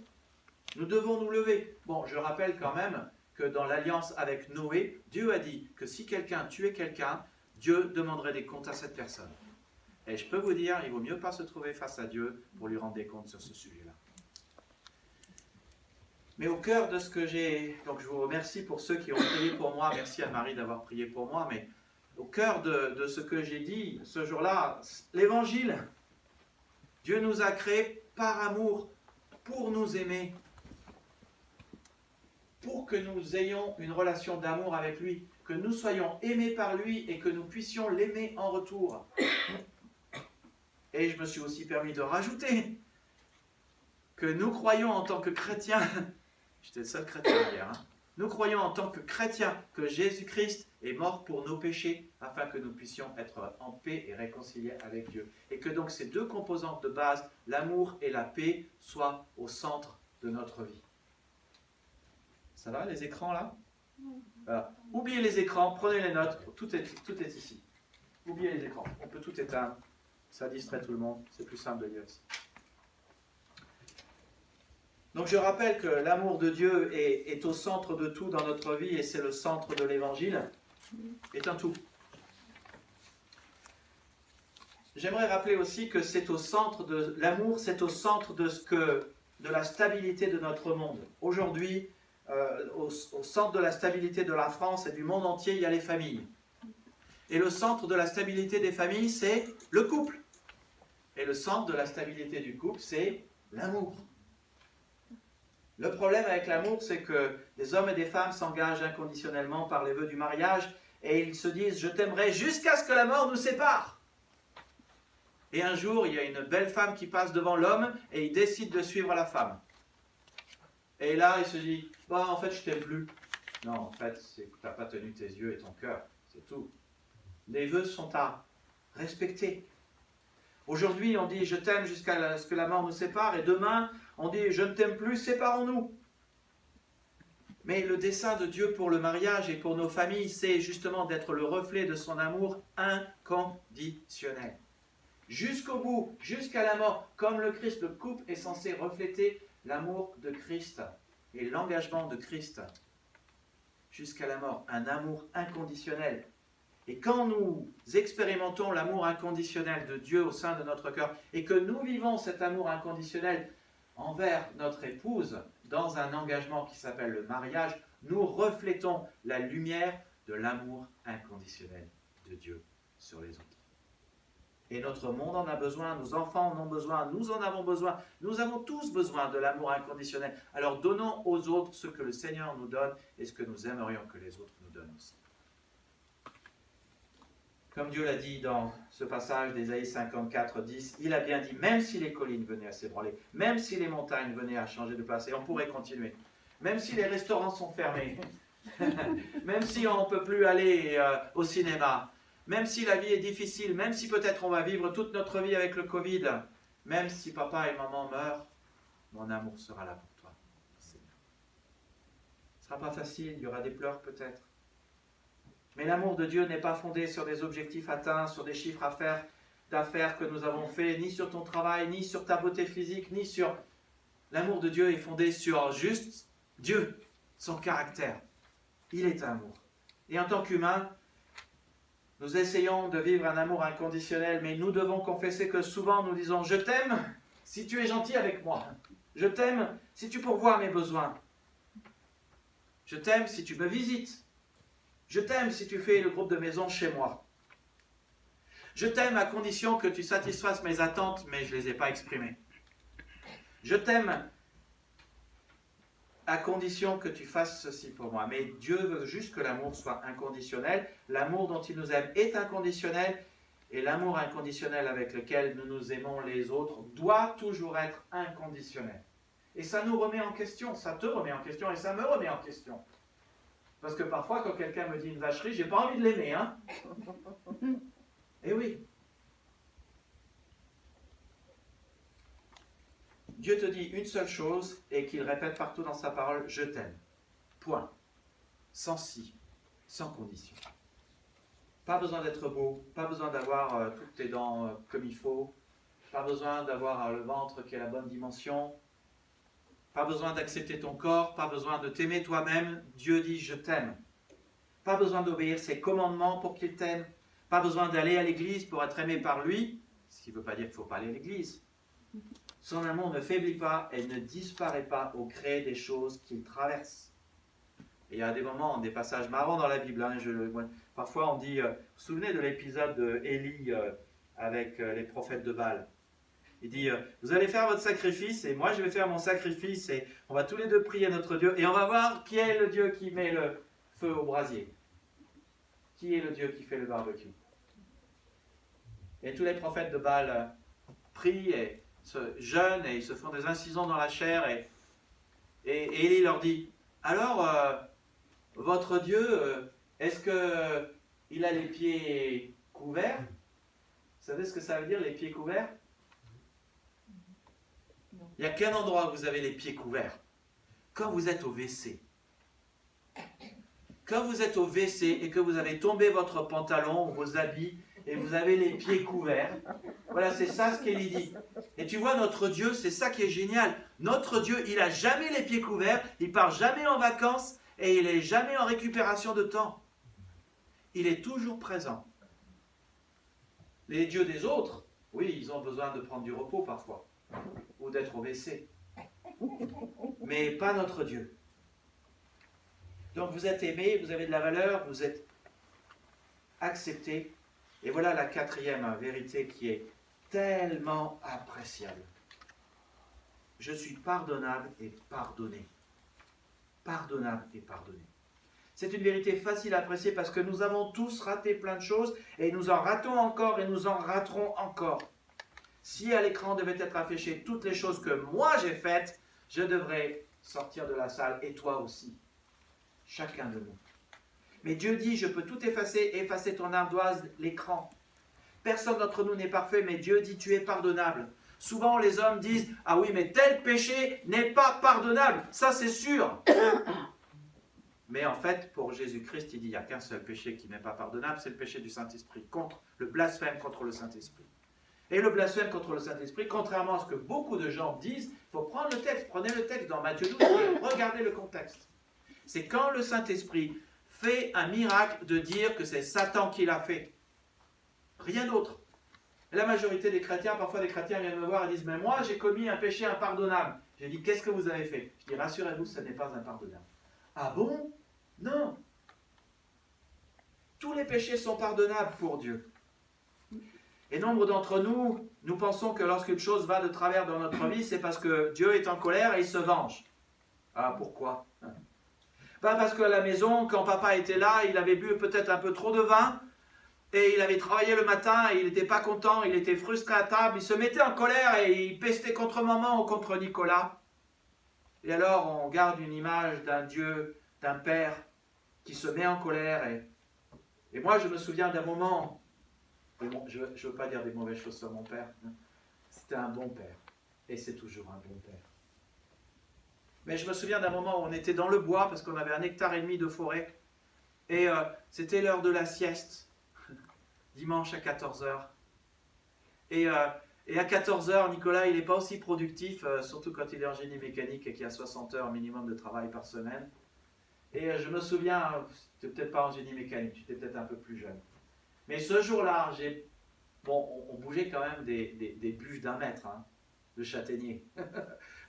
Nous devons nous lever. Bon, je rappelle quand même que dans l'alliance avec Noé, Dieu a dit que si quelqu'un tuait quelqu'un, Dieu demanderait des comptes à cette personne. Et je peux vous dire, il vaut mieux pas se trouver face à Dieu pour lui rendre des comptes sur ce sujet-là. Mais au cœur de ce que j'ai... Donc je vous remercie pour ceux qui ont prié pour moi. Merci à Marie d'avoir prié pour moi. Mais au cœur de ce que j'ai dit ce jour-là, l'évangile. Dieu nous a créés par amour, pour nous aimer. Pour que nous ayons une relation d'amour avec lui. Que nous soyons aimés par lui et que nous puissions l'aimer en retour. Et je me suis aussi permis de rajouter que nous croyons en tant que chrétiens, j'étais le seul chrétien hier, hein, nous croyons en tant que chrétiens que Jésus-Christ est mort pour nos péchés afin que nous puissions être en paix et réconciliés avec Dieu. Et que donc ces deux composantes de base, l'amour et la paix, soient au centre de notre vie. Ça va les écrans là? Voilà. Oubliez les écrans, prenez les notes, tout est ici. Oubliez les écrans, on peut tout éteindre, ça distrait tout le monde, c'est plus simple de lire ici. Donc je rappelle que l'amour de Dieu est au centre de tout dans notre vie et c'est le centre de l'évangile, est un tout. J'aimerais rappeler aussi que c'est au centre de l'amour, c'est au centre de la stabilité de notre monde. Aujourd'hui, au centre de la stabilité de la France et du monde entier, il y a les familles. Et le centre de la stabilité des familles, c'est le couple. Et le centre de la stabilité du couple, c'est l'amour. Le problème avec l'amour, c'est que des hommes et des femmes s'engagent inconditionnellement par les vœux du mariage et ils se disent « je t'aimerai jusqu'à ce que la mort nous sépare ». Et un jour, il y a une belle femme qui passe devant l'homme et il décide de suivre la femme. Et là, il se dit « bon, en fait, je t'aime plus ». Non, en fait, c'est que tu n'as pas tenu tes yeux et ton cœur, c'est tout. Les vœux sont à respecter. Aujourd'hui, on dit « je t'aime jusqu'à ce que la mort nous sépare » et demain, on dit « je ne t'aime plus, séparons-nous ». Mais le dessein de Dieu pour le mariage et pour nos familles, c'est justement d'être le reflet de son amour inconditionnel. Jusqu'au bout, jusqu'à la mort, comme le Christ, le couple est censé refléter l'amour de Christ et l'engagement de Christ jusqu'à la mort, un amour inconditionnel. Et quand nous expérimentons l'amour inconditionnel de Dieu au sein de notre cœur et que nous vivons cet amour inconditionnel envers notre épouse dans un engagement qui s'appelle le mariage, nous reflétons la lumière de l'amour inconditionnel de Dieu sur les autres. Et notre monde en a besoin, nos enfants en ont besoin, nous en avons besoin, nous avons tous besoin de l'amour inconditionnel. Alors donnons aux autres ce que le Seigneur nous donne et ce que nous aimerions que les autres nous donnent aussi. Comme Dieu l'a dit dans ce passage d'Ésaïe 54, 10, il a bien dit, même si les collines venaient à s'ébranler, même si les montagnes venaient à changer de place, et on pourrait continuer, même si les restaurants sont fermés, même si on ne peut plus aller au cinéma, même si la vie est difficile, même si peut-être on va vivre toute notre vie avec le Covid, même si papa et maman meurent, mon amour sera là pour toi, Seigneur. Ce ne sera pas facile, il y aura des pleurs peut-être. Mais l'amour de Dieu n'est pas fondé sur des objectifs atteints, sur des chiffres d'affaires que nous avons faits, ni sur ton travail, ni sur ta beauté physique, ni sur... L'amour de Dieu est fondé sur juste Dieu, son caractère. Il est amour. Et en tant qu'humains, nous essayons de vivre un amour inconditionnel, mais nous devons confesser que souvent nous disons « Je t'aime si tu es gentil avec moi. Je t'aime si tu pourvois mes besoins. Je t'aime si tu me visites. Je t'aime si tu fais le groupe de maison chez moi. Je t'aime à condition que tu satisfasses mes attentes, mais je ne les ai pas exprimées. Je t'aime à condition que tu fasses ceci pour moi. » Mais Dieu veut juste que l'amour soit inconditionnel. L'amour dont il nous aime est inconditionnel. Et l'amour inconditionnel avec lequel nous nous aimons les autres doit toujours être inconditionnel. Et ça nous remet en question, ça te remet en question et ça me remet en question. Parce que parfois, quand quelqu'un me dit une vacherie, j'ai pas envie de l'aimer, hein. Eh oui. Dieu te dit une seule chose et qu'il répète partout dans sa parole, je t'aime. Point. Sans si, sans condition. Pas besoin d'être beau, pas besoin d'avoir toutes tes dents comme il faut, pas besoin d'avoir le ventre qui est la bonne dimension. Pas besoin d'accepter ton corps, pas besoin de t'aimer toi-même. Dieu dit « je t'aime ». Pas besoin d'obéir ses commandements pour qu'il t'aime. Pas besoin d'aller à l'église pour être aimé par lui. Ce qui ne veut pas dire qu'il ne faut pas aller à l'église. Son amour ne faiblit pas et ne disparaît pas au gré des choses qu'il traverse. Et il y a des moments, des passages marrants dans la Bible. Hein, parfois on dit, vous vous souvenez de l'épisode d'Élie avec les prophètes de Baal? Il dit, vous allez faire votre sacrifice et moi je vais faire mon sacrifice et on va tous les deux prier notre Dieu et on va voir qui est le Dieu qui met le feu au brasier. Qui est le Dieu qui fait le barbecue. Et tous les prophètes de Baal prient et se jeûnent et ils se font des incisions dans la chair. Et Élie leur dit, alors, votre Dieu, est-ce qu'il a les pieds couverts? Vous savez ce que ça veut dire, les pieds couverts? Il n'y a qu'un endroit où vous avez les pieds couverts. Quand vous êtes au WC. Quand vous êtes au WC et que vous avez tombé votre pantalon ou vos habits et vous avez les pieds couverts, voilà, c'est ça ce qu'Élie dit. Et tu vois, notre Dieu, c'est ça qui est génial. Notre Dieu, il n'a jamais les pieds couverts, il part jamais en vacances et il n'est jamais en récupération de temps. Il est toujours présent. Les dieux des autres, oui, ils ont besoin de prendre du repos parfois, ou d'être au WC. Mais pas notre Dieu. Donc vous êtes aimé, vous avez de la valeur, vous êtes accepté. Et voilà la quatrième vérité qui est tellement appréciable. Je suis pardonnable et pardonné. Pardonnable et pardonné. C'est une vérité facile à apprécier parce que nous avons tous raté plein de choses et nous en ratons encore et nous en raterons encore. Si à l'écran devait être affiché toutes les choses que moi j'ai faites, je devrais sortir de la salle et toi aussi. Chacun de nous. Mais Dieu dit, je peux tout effacer, effacer ton ardoise, l'écran. Personne d'entre nous n'est parfait, mais Dieu dit, tu es pardonnable. Souvent, les hommes disent, ah oui, mais tel péché n'est pas pardonnable. Ça, c'est sûr. Mais en fait, pour Jésus-Christ, il dit, il n'y a qu'un seul péché qui n'est pas pardonnable, c'est le péché du Saint-Esprit, contre le blasphème contre le Saint-Esprit. Et le blasphème contre le Saint-Esprit, contrairement à ce que beaucoup de gens disent, il faut prendre le texte, prenez le texte dans Matthieu 12 et regardez le contexte. C'est quand le Saint-Esprit fait un miracle de dire que c'est Satan qui l'a fait. Rien d'autre. Et la majorité des chrétiens, parfois des chrétiens viennent me voir et disent, mais moi j'ai commis un péché impardonnable. J'ai dit, qu'est-ce que vous avez fait? Je dis, rassurez-vous, ce n'est pas impardonnable. Ah bon? Non. Tous les péchés sont pardonnables pour Dieu. Et nombre d'entre nous, nous pensons que lorsqu'une chose va de travers dans notre vie, c'est parce que Dieu est en colère et il se venge. Ah, pourquoi? Ben parce qu'à la maison, quand papa était là, il avait bu peut-être un peu trop de vin, et il avait travaillé le matin, et il n'était pas content, il était frustré à table, il se mettait en colère, et il pestait contre maman ou contre Nicolas. Et alors, on garde une image d'un Dieu, d'un père, qui se met en colère. Et moi, je me souviens d'un moment, je ne veux pas dire des mauvaises choses sur mon père, c'était un bon père, et c'est toujours un bon père. Mais je me souviens d'un moment où on était dans le bois, parce qu'on avait 1,5 hectare de forêt, et c'était l'heure de la sieste, dimanche à 14h. Et à 14h, Nicolas, il n'est pas aussi productif, surtout quand il est en génie mécanique et qu'il y a 60 heures minimum de travail par semaine. Et je me souviens, tu n'étais peut-être pas en génie mécanique, tu étais peut-être un peu plus jeune. Mais ce jour-là, on bougeait quand même des bûches d'1 mètre, de châtaignier.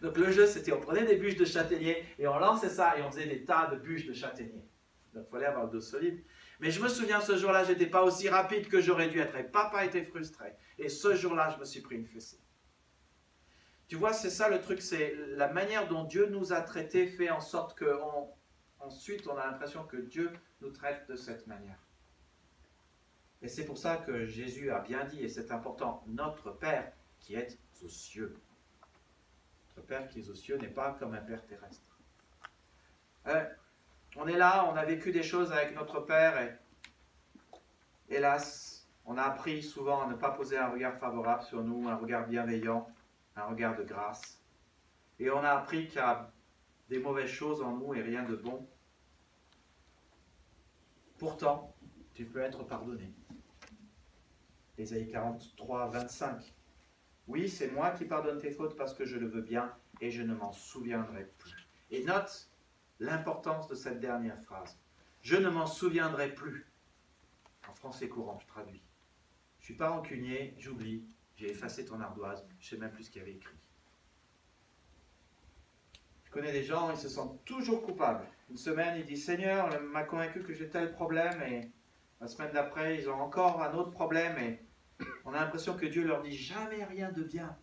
Donc le jeu, c'était on prenait des bûches de châtaignier et on lançait ça et on faisait des tas de bûches de châtaignier. Donc il fallait avoir le dos solide. Mais je me souviens, ce jour-là, je n'étais pas aussi rapide que j'aurais dû être. Et papa était frustré. Et ce jour-là, je me suis pris une fessée. Tu vois, c'est ça le truc, c'est la manière dont Dieu nous a traités fait en sorte qu'ensuite, on a l'impression que Dieu nous traite de cette manière. Et c'est pour ça que Jésus a bien dit, et c'est important, notre Père qui est aux cieux. Notre Père qui est aux cieux n'est pas comme un Père terrestre. On est là, on a vécu des choses avec notre Père et hélas, on a appris souvent à ne pas poser un regard favorable sur nous, un regard bienveillant, un regard de grâce. Et on a appris qu'il y a des mauvaises choses en nous et rien de bon. Pourtant, tu peux être pardonné. Ésaïe 43, 25. Oui, c'est moi qui pardonne tes fautes parce que je le veux bien et je ne m'en souviendrai plus. Et note l'importance de cette dernière phrase. Je ne m'en souviendrai plus. En français courant, je traduis. Je ne suis pas rancunier, j'oublie, j'ai effacé ton ardoise, je ne sais même plus ce qu'il y avait écrit. Je connais des gens, ils se sentent toujours coupables. Une semaine, ils disent, Seigneur, il m'a convaincu que j'ai tel problème, et la semaine d'après, ils ont encore un autre problème, et on a l'impression que Dieu leur dit jamais rien de bien.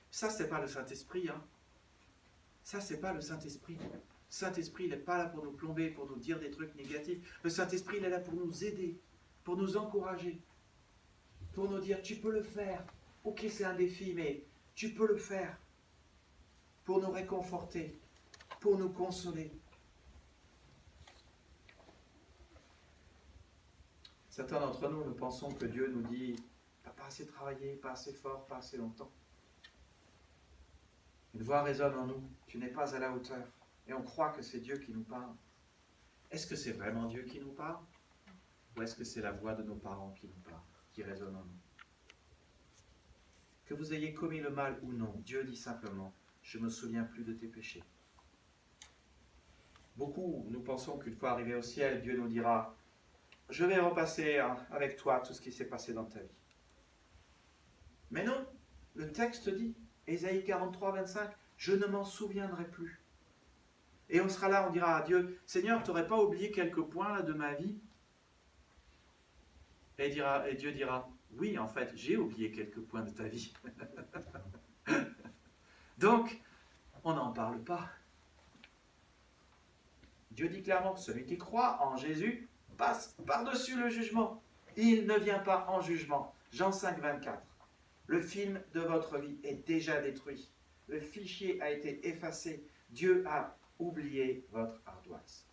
Ça, c'est pas le Saint-Esprit, Ça, c'est pas le Saint-Esprit. Le Saint-Esprit, il n'est pas là pour nous plomber, pour nous dire des trucs négatifs. Le Saint-Esprit, il est là pour nous aider, pour nous encourager, pour nous dire, tu peux le faire. Ok, c'est un défi, mais Tu peux le faire pour nous réconforter, pour nous consoler. Certains d'entre nous, nous pensons que Dieu nous dit « pas assez travaillé, pas assez fort, pas assez longtemps ». Une voix résonne en nous, tu n'es pas à la hauteur. Et on croit que c'est Dieu qui nous parle. Est-ce que c'est vraiment Dieu qui nous parle? Ou est-ce que c'est la voix de nos parents qui nous parle, qui résonne en nous? Que vous ayez commis le mal ou non, Dieu dit simplement, je ne me souviens plus de tes péchés. Beaucoup, nous pensons qu'une fois arrivé au ciel, Dieu nous dira, je vais repasser avec toi tout ce qui s'est passé dans ta vie. Mais non, le texte dit, Ésaïe 43, 25, je ne m'en souviendrai plus. Et on sera là, on dira à Dieu, Seigneur, tu n'aurais pas oublié quelques points là, de ma vie? Et Dieu dira, oui, en fait, j'ai oublié quelques points de ta vie. Donc, on n'en parle pas. Dieu dit clairement que celui qui croit en Jésus passe par-dessus le jugement. Il ne vient pas en jugement. Jean 5, 24. Le film de votre vie est déjà détruit. Le fichier a été effacé. Dieu a oublié votre ardoise.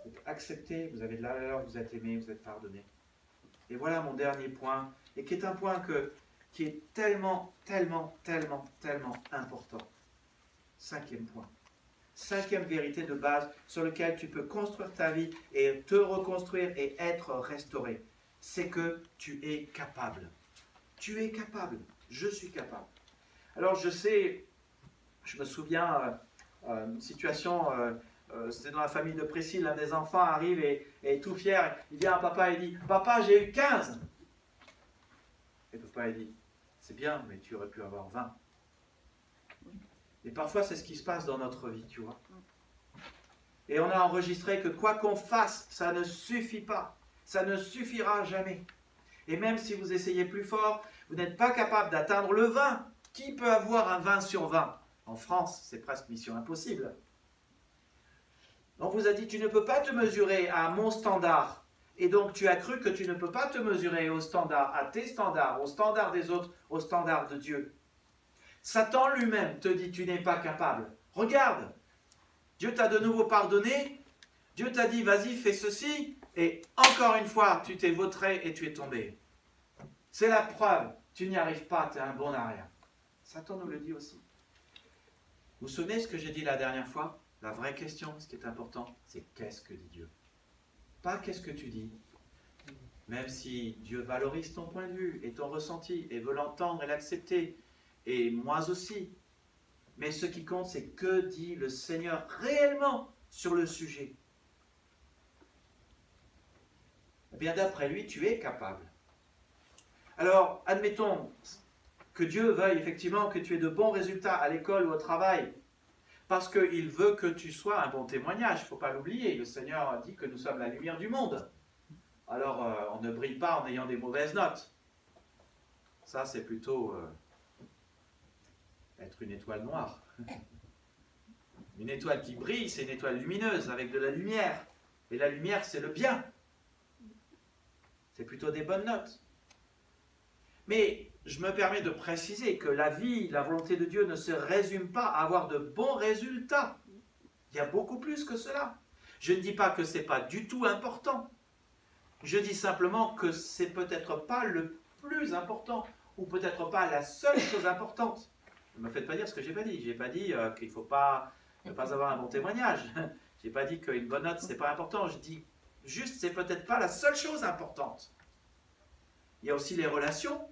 Vous êtes accepté, vous avez de la valeur, vous êtes aimé, vous êtes pardonné. Et voilà mon dernier point, et qui est un point qui est tellement important. 5e point. 5e vérité de base sur laquelle tu peux construire ta vie et te reconstruire et être restauré. C'est que tu es capable. Tu es capable. Je suis capable. Alors je sais, je me souviens, une situation, c'était dans la famille de Priscille, l'un des enfants arrive et tout fier, il vient à papa et dit, papa j'ai eu 15. Et papa il dit, c'est bien, mais tu aurais pu avoir 20. Et parfois c'est ce qui se passe dans notre vie, tu vois. Et on a enregistré que quoi qu'on fasse, ça ne suffit pas. Ça ne suffira jamais. Et même si vous essayez plus fort, vous n'êtes pas capable d'atteindre le 20. Qui peut avoir un 20 sur 20? En France, c'est presque mission impossible. On vous a dit, tu ne peux pas te mesurer à mon standard. Et donc tu as cru que tu ne peux pas te mesurer au standard, à tes standards, au standard des autres, au standard de Dieu. Satan lui-même te dit, tu n'es pas capable. Regarde, Dieu t'a de nouveau pardonné, Dieu t'a dit, vas-y, fais ceci, et encore une fois, tu t'es vautré et tu es tombé. C'est la preuve, tu n'y arrives pas, tu es un bon arrière. Satan nous le dit aussi. Vous vous souvenez ce que j'ai dit la dernière fois? La vraie question, ce qui est important, c'est qu'est-ce que dit Dieu? Pas qu'est-ce que tu dis. Même si Dieu valorise ton point de vue et ton ressenti et veut l'entendre et l'accepter, et moi aussi. Mais ce qui compte, c'est que dit le Seigneur réellement sur le sujet. Eh bien, d'après lui, tu es capable. Alors, admettons que Dieu veuille effectivement que tu aies de bons résultats à l'école ou au travail, parce qu'il veut que tu sois un bon témoignage, il ne faut pas l'oublier. Le Seigneur a dit que nous sommes la lumière du monde. Alors, on ne brille pas en ayant des mauvaises notes. Ça, c'est plutôt être une étoile noire. Une étoile qui brille, c'est une étoile lumineuse, avec de la lumière. Et la lumière, c'est le bien. C'est plutôt des bonnes notes. Mais je me permets de préciser que la vie, la volonté de Dieu ne se résume pas à avoir de bons résultats. Il y a beaucoup plus que cela. Je ne dis pas que ce n'est pas du tout important. Je dis simplement que ce n'est peut-être pas le plus important, ou peut-être pas la seule chose importante. Ne me faites pas dire ce que je n'ai pas dit. Je n'ai pas dit qu'il ne faut pas ne pas avoir un bon témoignage. Je n'ai pas dit qu'une bonne note, ce n'est pas important. Je dis juste, c'est peut-être pas la seule chose importante. Il y a aussi les relations.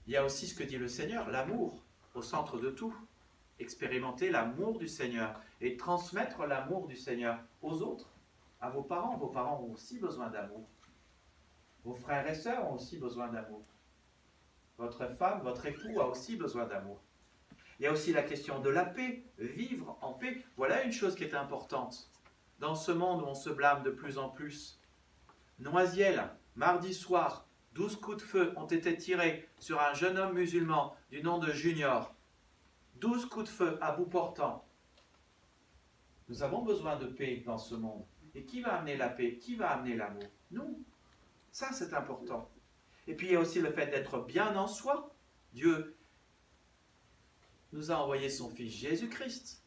Il y a aussi ce que dit le Seigneur, l'amour, au centre de tout. Expérimenter l'amour du Seigneur et transmettre l'amour du Seigneur aux autres, à vos parents. Vos parents ont aussi besoin d'amour. Vos frères et sœurs ont aussi besoin d'amour. Votre femme, votre époux a aussi besoin d'amour. Il y a aussi la question de la paix, vivre en paix. Voilà une chose qui est importante. Dans ce monde où on se blâme de plus en plus, Noisiel, mardi soir, 12 coups de feu ont été tirés sur un jeune homme musulman du nom de Junior. 12 coups de feu à bout portant. Nous avons besoin de paix dans ce monde. Et qui va amener la paix? Qui va amener l'amour? Nous. Ça, c'est important. Et puis il y a aussi le fait d'être bien en soi. Dieu nous a envoyé son Fils Jésus-Christ,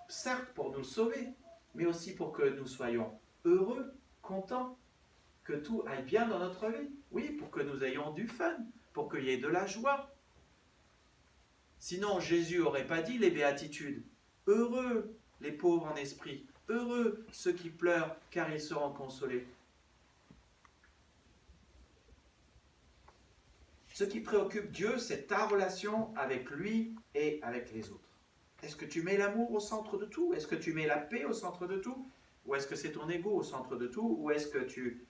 certes pour nous sauver, mais aussi pour que nous soyons heureux, contents, que tout aille bien dans notre vie. Oui, pour que nous ayons du fun, pour qu'il y ait de la joie. Sinon, Jésus n'aurait pas dit les béatitudes. Heureux les pauvres en esprit, heureux ceux qui pleurent, car ils seront consolés. Ce qui préoccupe Dieu, c'est ta relation avec lui et avec les autres. Est-ce que tu mets l'amour au centre de tout? Est-ce que tu mets la paix au centre de tout? Ou est-ce que c'est ton ego au centre de tout? Ou est-ce que tu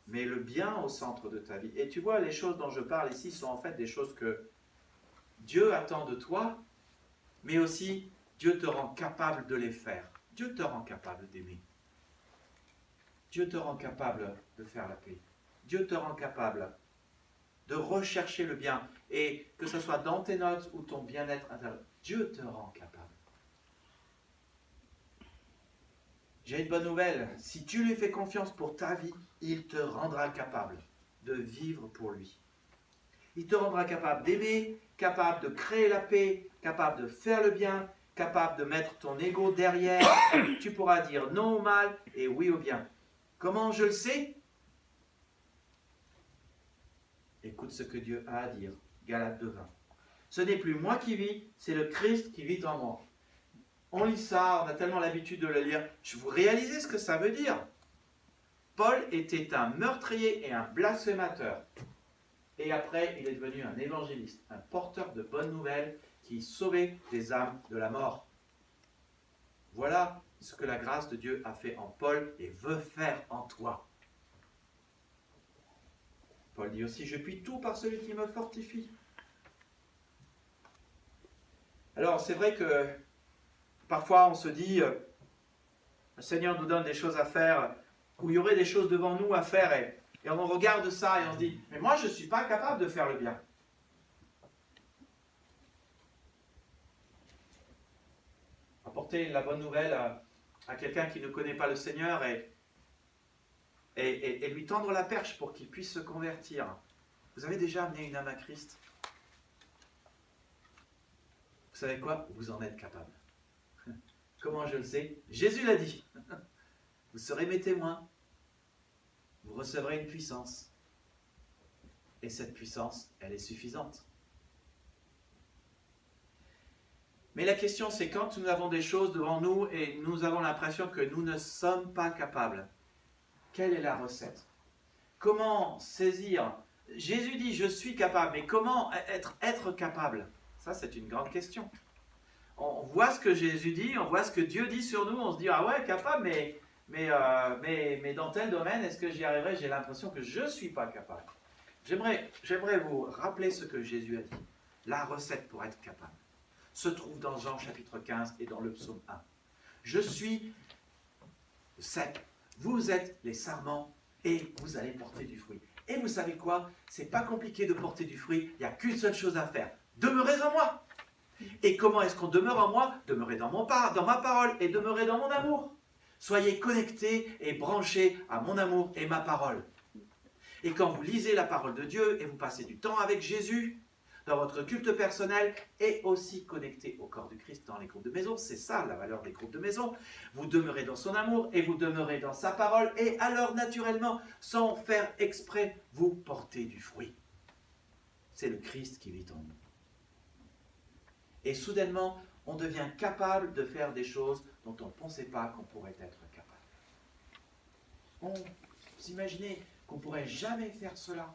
mets le bien au centre de ta vie? Et tu vois, les choses dont je parle ici sont en fait des choses que Dieu attend de toi, mais aussi Dieu te rend capable de les faire. Dieu te rend capable d'aimer. Dieu te rend capable de faire la paix. Dieu te rend capable de rechercher le bien. Et que ce soit dans tes notes ou ton bien-être intérieur, Dieu te rend capable. J'ai une bonne nouvelle. Si tu lui fais confiance pour ta vie, il te rendra capable de vivre pour lui. Il te rendra capable d'aimer, capable de créer la paix, capable de faire le bien, capable de mettre ton ego derrière. Tu pourras dire non au mal et oui au bien. Comment je le sais? Écoute ce que Dieu a à dire. Galates 2:20. Ce n'est plus moi qui vis, c'est le Christ qui vit en moi. On lit ça, on a tellement l'habitude de le lire. Vous réalisez ce que ça veut dire? Paul était un meurtrier et un blasphémateur. Et après, il est devenu un évangéliste, un porteur de bonnes nouvelles qui sauvait des âmes de la mort. Voilà ce que la grâce de Dieu a fait en Paul et veut faire en toi. Paul dit aussi, je puis tout par celui qui me fortifie. Alors, c'est vrai que parfois on se dit, le Seigneur nous donne des choses à faire, où il y aurait des choses devant nous à faire, et on regarde ça et on se dit, mais moi je ne suis pas capable de faire le bien. Apporter la bonne nouvelle à quelqu'un qui ne connaît pas le Seigneur et lui tendre la perche pour qu'il puisse se convertir. Vous avez déjà amené une âme à Christ? Vous savez quoi? Vous en êtes capable. Comment je le sais? Jésus l'a dit. Vous serez mes témoins. Vous recevrez une puissance. Et cette puissance, elle est suffisante. Mais la question, c'est quand nous avons des choses devant nous et nous avons l'impression que nous ne sommes pas capables. Quelle est la recette? Comment saisir? Jésus dit, je suis capable, mais comment être capable? Ça, c'est une grande question. On voit ce que Jésus dit, on voit ce que Dieu dit sur nous, on se dit, ah ouais, capable, mais dans tel domaine, est-ce que j'y arriverai? J'ai l'impression que je ne suis pas capable. J'aimerais vous rappeler ce que Jésus a dit. La recette pour être capable se trouve dans Jean chapitre 15 et dans le psaume 1. Je suis sec, vous êtes les sarments et vous allez porter du fruit. Et vous savez quoi? C'est pas compliqué de porter du fruit, il n'y a qu'une seule chose à faire. Demeurez en moi. Et comment est-ce qu'on demeure en moi? Demeurez dans ma parole et demeurez dans mon amour. Soyez connectés et branchés à mon amour et ma parole. Et quand vous lisez la parole de Dieu et vous passez du temps avec Jésus, dans votre culte personnel et aussi connecté au corps du Christ dans les groupes de maison, c'est ça la valeur des groupes de maison, vous demeurez dans son amour et vous demeurez dans sa parole et alors naturellement, sans faire exprès, vous portez du fruit. C'est le Christ qui vit en nous. Et soudainement, on devient capable de faire des choses dont on ne pensait pas qu'on pourrait être capable. On s'imaginait qu'on ne pourrait jamais faire cela.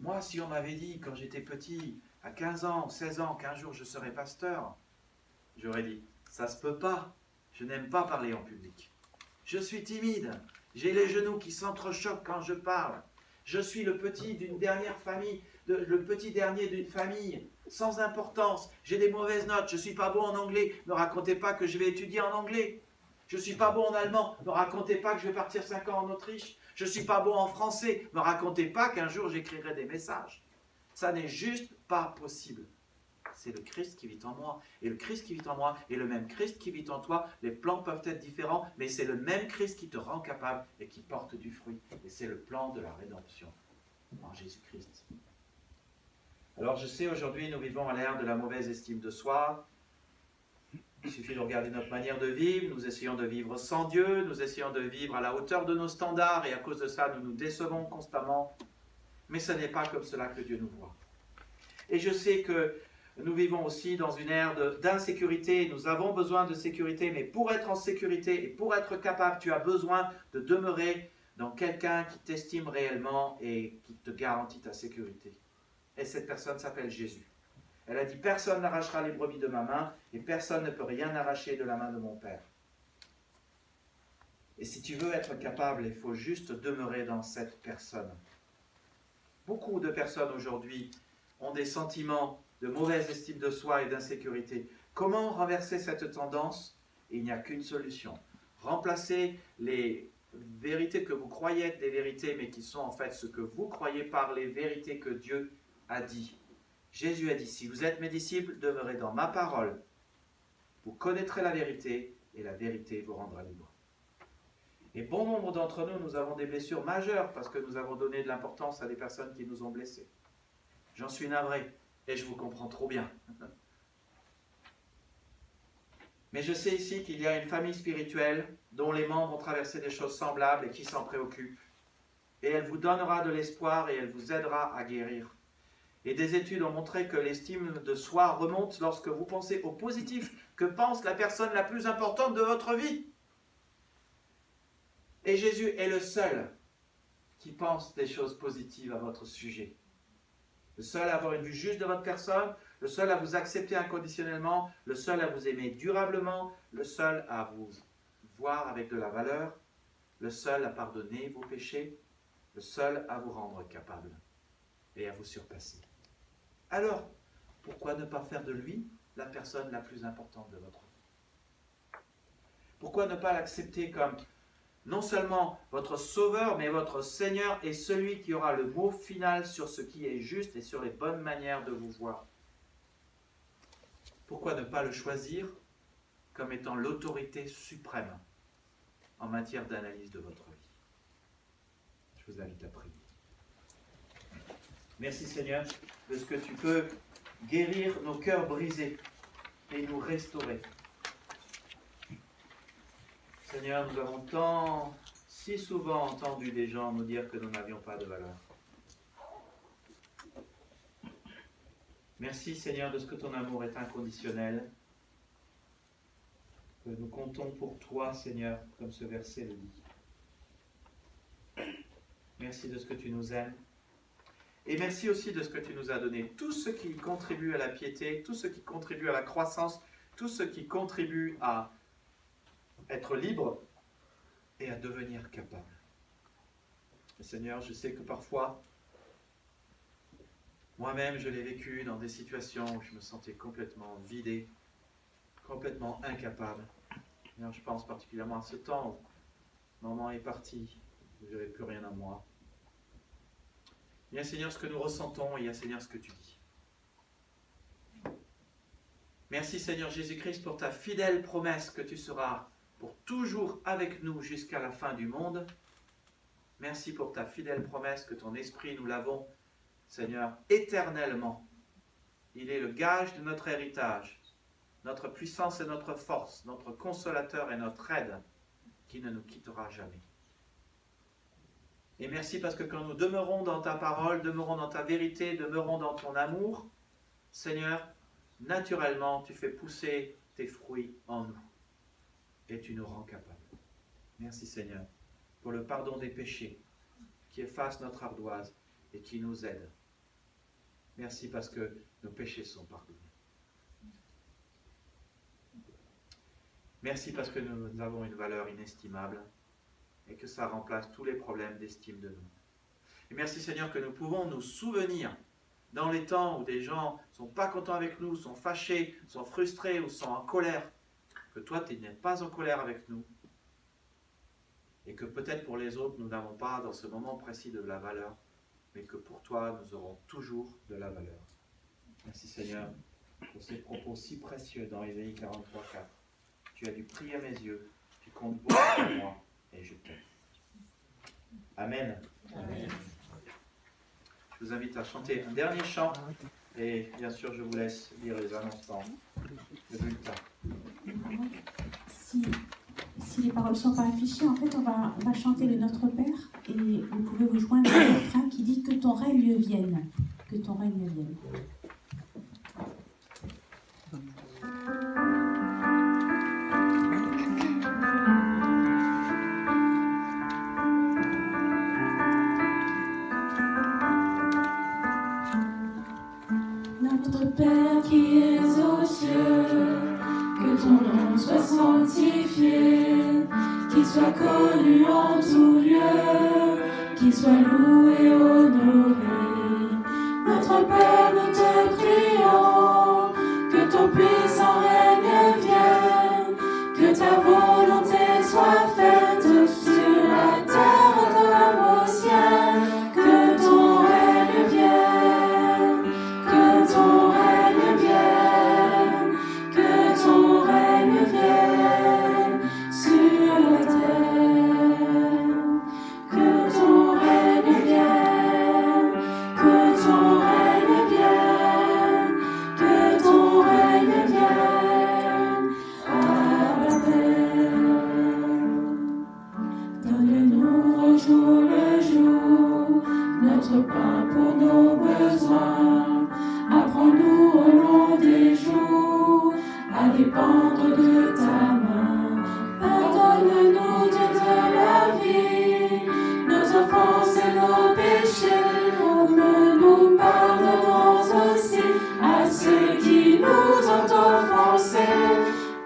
Moi, si on m'avait dit, quand j'étais petit, à 15 ans, 16 ans, qu'un jour je serais pasteur, j'aurais dit, ça se peut pas, je n'aime pas parler en public. Je suis timide, j'ai les genoux qui s'entrechoquent quand je parle. Je suis le petit d'une dernière famille, le petit dernier d'une famille, sans importance. J'ai des mauvaises notes, je ne suis pas bon en anglais, ne racontez pas que je vais étudier en anglais. Je ne suis pas bon en allemand, ne racontez pas que je vais partir 5 ans en Autriche. Je ne suis pas bon en français, ne racontez pas qu'un jour j'écrirai des messages. Ça n'est juste pas possible. C'est le Christ qui vit en moi. Et le Christ qui vit en moi est le même Christ qui vit en toi. Les plans peuvent être différents, mais c'est le même Christ qui te rend capable et qui porte du fruit. Et c'est le plan de la rédemption. en Jésus-Christ. Alors je sais, aujourd'hui, nous vivons à l'ère de la mauvaise estime de soi. Il suffit de regarder notre manière de vivre. Nous essayons de vivre sans Dieu, nous essayons de vivre à la hauteur de nos standards, et à cause de ça, nous nous décevons constamment. Mais ce n'est pas comme cela que Dieu nous voit. Et je sais que nous vivons aussi dans une ère d'insécurité. Nous avons besoin de sécurité, mais pour être en sécurité et pour être capable, tu as besoin de demeurer dans quelqu'un qui t'estime réellement et qui te garantit ta sécurité. Et cette personne s'appelle Jésus. Elle a dit, personne n'arrachera les brebis de ma main et personne ne peut rien arracher de la main de mon Père. Et si tu veux être capable, il faut juste demeurer dans cette personne. Beaucoup de personnes aujourd'hui ont des sentiments de mauvaise estime de soi et d'insécurité. Comment renverser cette tendance? Il n'y a qu'une solution. Remplacer les vérités que vous croyez être des vérités, mais qui sont en fait ce que vous croyez par les vérités que Dieu a dit. Jésus a dit, si vous êtes mes disciples, demeurez dans ma parole. Vous connaîtrez la vérité et la vérité vous rendra libre. Et bon nombre d'entre nous, nous avons des blessures majeures parce que nous avons donné de l'importance à des personnes qui nous ont blessés. J'en suis navré et je vous comprends trop bien. Mais je sais ici qu'il y a une famille spirituelle dont les membres ont traversé des choses semblables et qui s'en préoccupent. Et elle vous donnera de l'espoir et elle vous aidera à guérir. Et des études ont montré que l'estime de soi remonte lorsque vous pensez au positif que pense la personne la plus importante de votre vie. Et Jésus est le seul qui pense des choses positives à votre sujet. Le seul à avoir une vue juste de votre personne, le seul à vous accepter inconditionnellement, le seul à vous aimer durablement, le seul à vous voir avec de la valeur, le seul à pardonner vos péchés, le seul à vous rendre capable et à vous surpasser. Alors, pourquoi ne pas faire de lui la personne la plus importante de votre vie? Pourquoi ne pas l'accepter comme non seulement votre sauveur, mais votre Seigneur et celui qui aura le mot final sur ce qui est juste et sur les bonnes manières de vous voir? Pourquoi ne pas le choisir comme étant l'autorité suprême en matière d'analyse de votre vie? Je vous invite à prier. Merci Seigneur de ce que tu peux guérir nos cœurs brisés et nous restaurer. Seigneur, nous avons si souvent entendu des gens nous dire que nous n'avions pas de valeur. Merci Seigneur de ce que ton amour est inconditionnel, que nous comptons pour toi Seigneur, comme ce verset le dit. Merci de ce que tu nous aimes. Et merci aussi de ce que tu nous as donné. Tout ce qui contribue à la piété, tout ce qui contribue à la croissance, tout ce qui contribue à être libre et à devenir capable. Et Seigneur, je sais que parfois, moi-même, je l'ai vécu dans des situations où je me sentais complètement vidé, complètement incapable. Seigneur, je pense particulièrement à ce temps où maman est partie, je n'avais plus rien à moi. Il y a Seigneur ce que nous ressentons, et il y a Seigneur ce que tu dis. Merci Seigneur Jésus-Christ pour ta fidèle promesse que tu seras pour toujours avec nous jusqu'à la fin du monde. Merci pour ta fidèle promesse que ton esprit, nous l'avons, Seigneur, éternellement. Il est le gage de notre héritage, notre puissance et notre force, notre consolateur et notre aide, qui ne nous quittera jamais. Et merci parce que quand nous demeurons dans ta parole, demeurons dans ta vérité, demeurons dans ton amour, Seigneur, naturellement, tu fais pousser tes fruits en nous. Et tu nous rends capables. Merci Seigneur pour le pardon des péchés qui efface notre ardoise et qui nous aide. Merci parce que nos péchés sont pardonnés. Merci parce que nous avons une valeur inestimable et que ça remplace tous les problèmes d'estime de nous. Et merci Seigneur que nous pouvons nous souvenir dans les temps où des gens ne sont pas contents avec nous, sont fâchés, sont frustrés ou sont en colère, que toi tu n'es pas en colère avec nous et que peut-être pour les autres nous n'avons pas dans ce moment précis de la valeur, mais que pour toi nous aurons toujours de la valeur. Merci Seigneur pour ces propos si précieux dans Ésaïe 43:4. Tu as du prix à mes yeux, tu comptes beaucoup pour moi et je t'aime. Amen. Amen. Je vous invite à chanter un dernier chant. Et bien sûr, je vous laisse lire les annonces dans le bulletin. Si les paroles ne sont pas affichées, en fait, on va chanter le Notre Père et vous pouvez vous joindre à un refrain qui dit que ton règne vienne. Que ton règne vienne. Notre Père qui es aux cieux, que ton nom soit sanctifié, qu'il soit connu en tout lieu, qu'il soit loué, honoré. Notre Père, nous te prions, que ton puissant règne vienne, que ta volonté soit faite sur la terre comme au ciel, que ton règne vienne, que ton règne vienne, que ton règne vienne sur la terre, que ton règne vienne, que ton règne vienne, que ton règne vienne, Abba Père. Donne-nous au jour le jour notre pain pour nos besoins. Apprends-nous au long des jours à dépendre de ta main. Pardonne-nous, Dieu de la vie, nos offenses et nos péchés, comme nous pardonnons aussi à ceux qui nous ont offensés.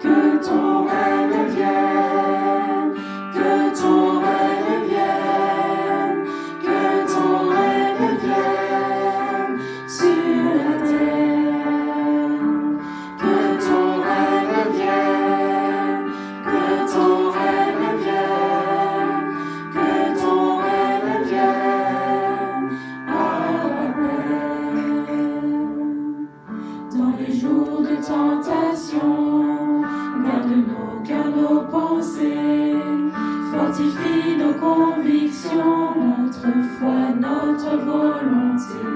Que ton règne vienne, que ton règne vienne, que ton règne vienne sur la terre. Que ton règne vienne, que ton règne vienne, que ton règne vienne, Abba Père. Dans les jours de tentation, garde nos cœurs, nos pensées, fortifie nos convictions, notre foi, notre volonté.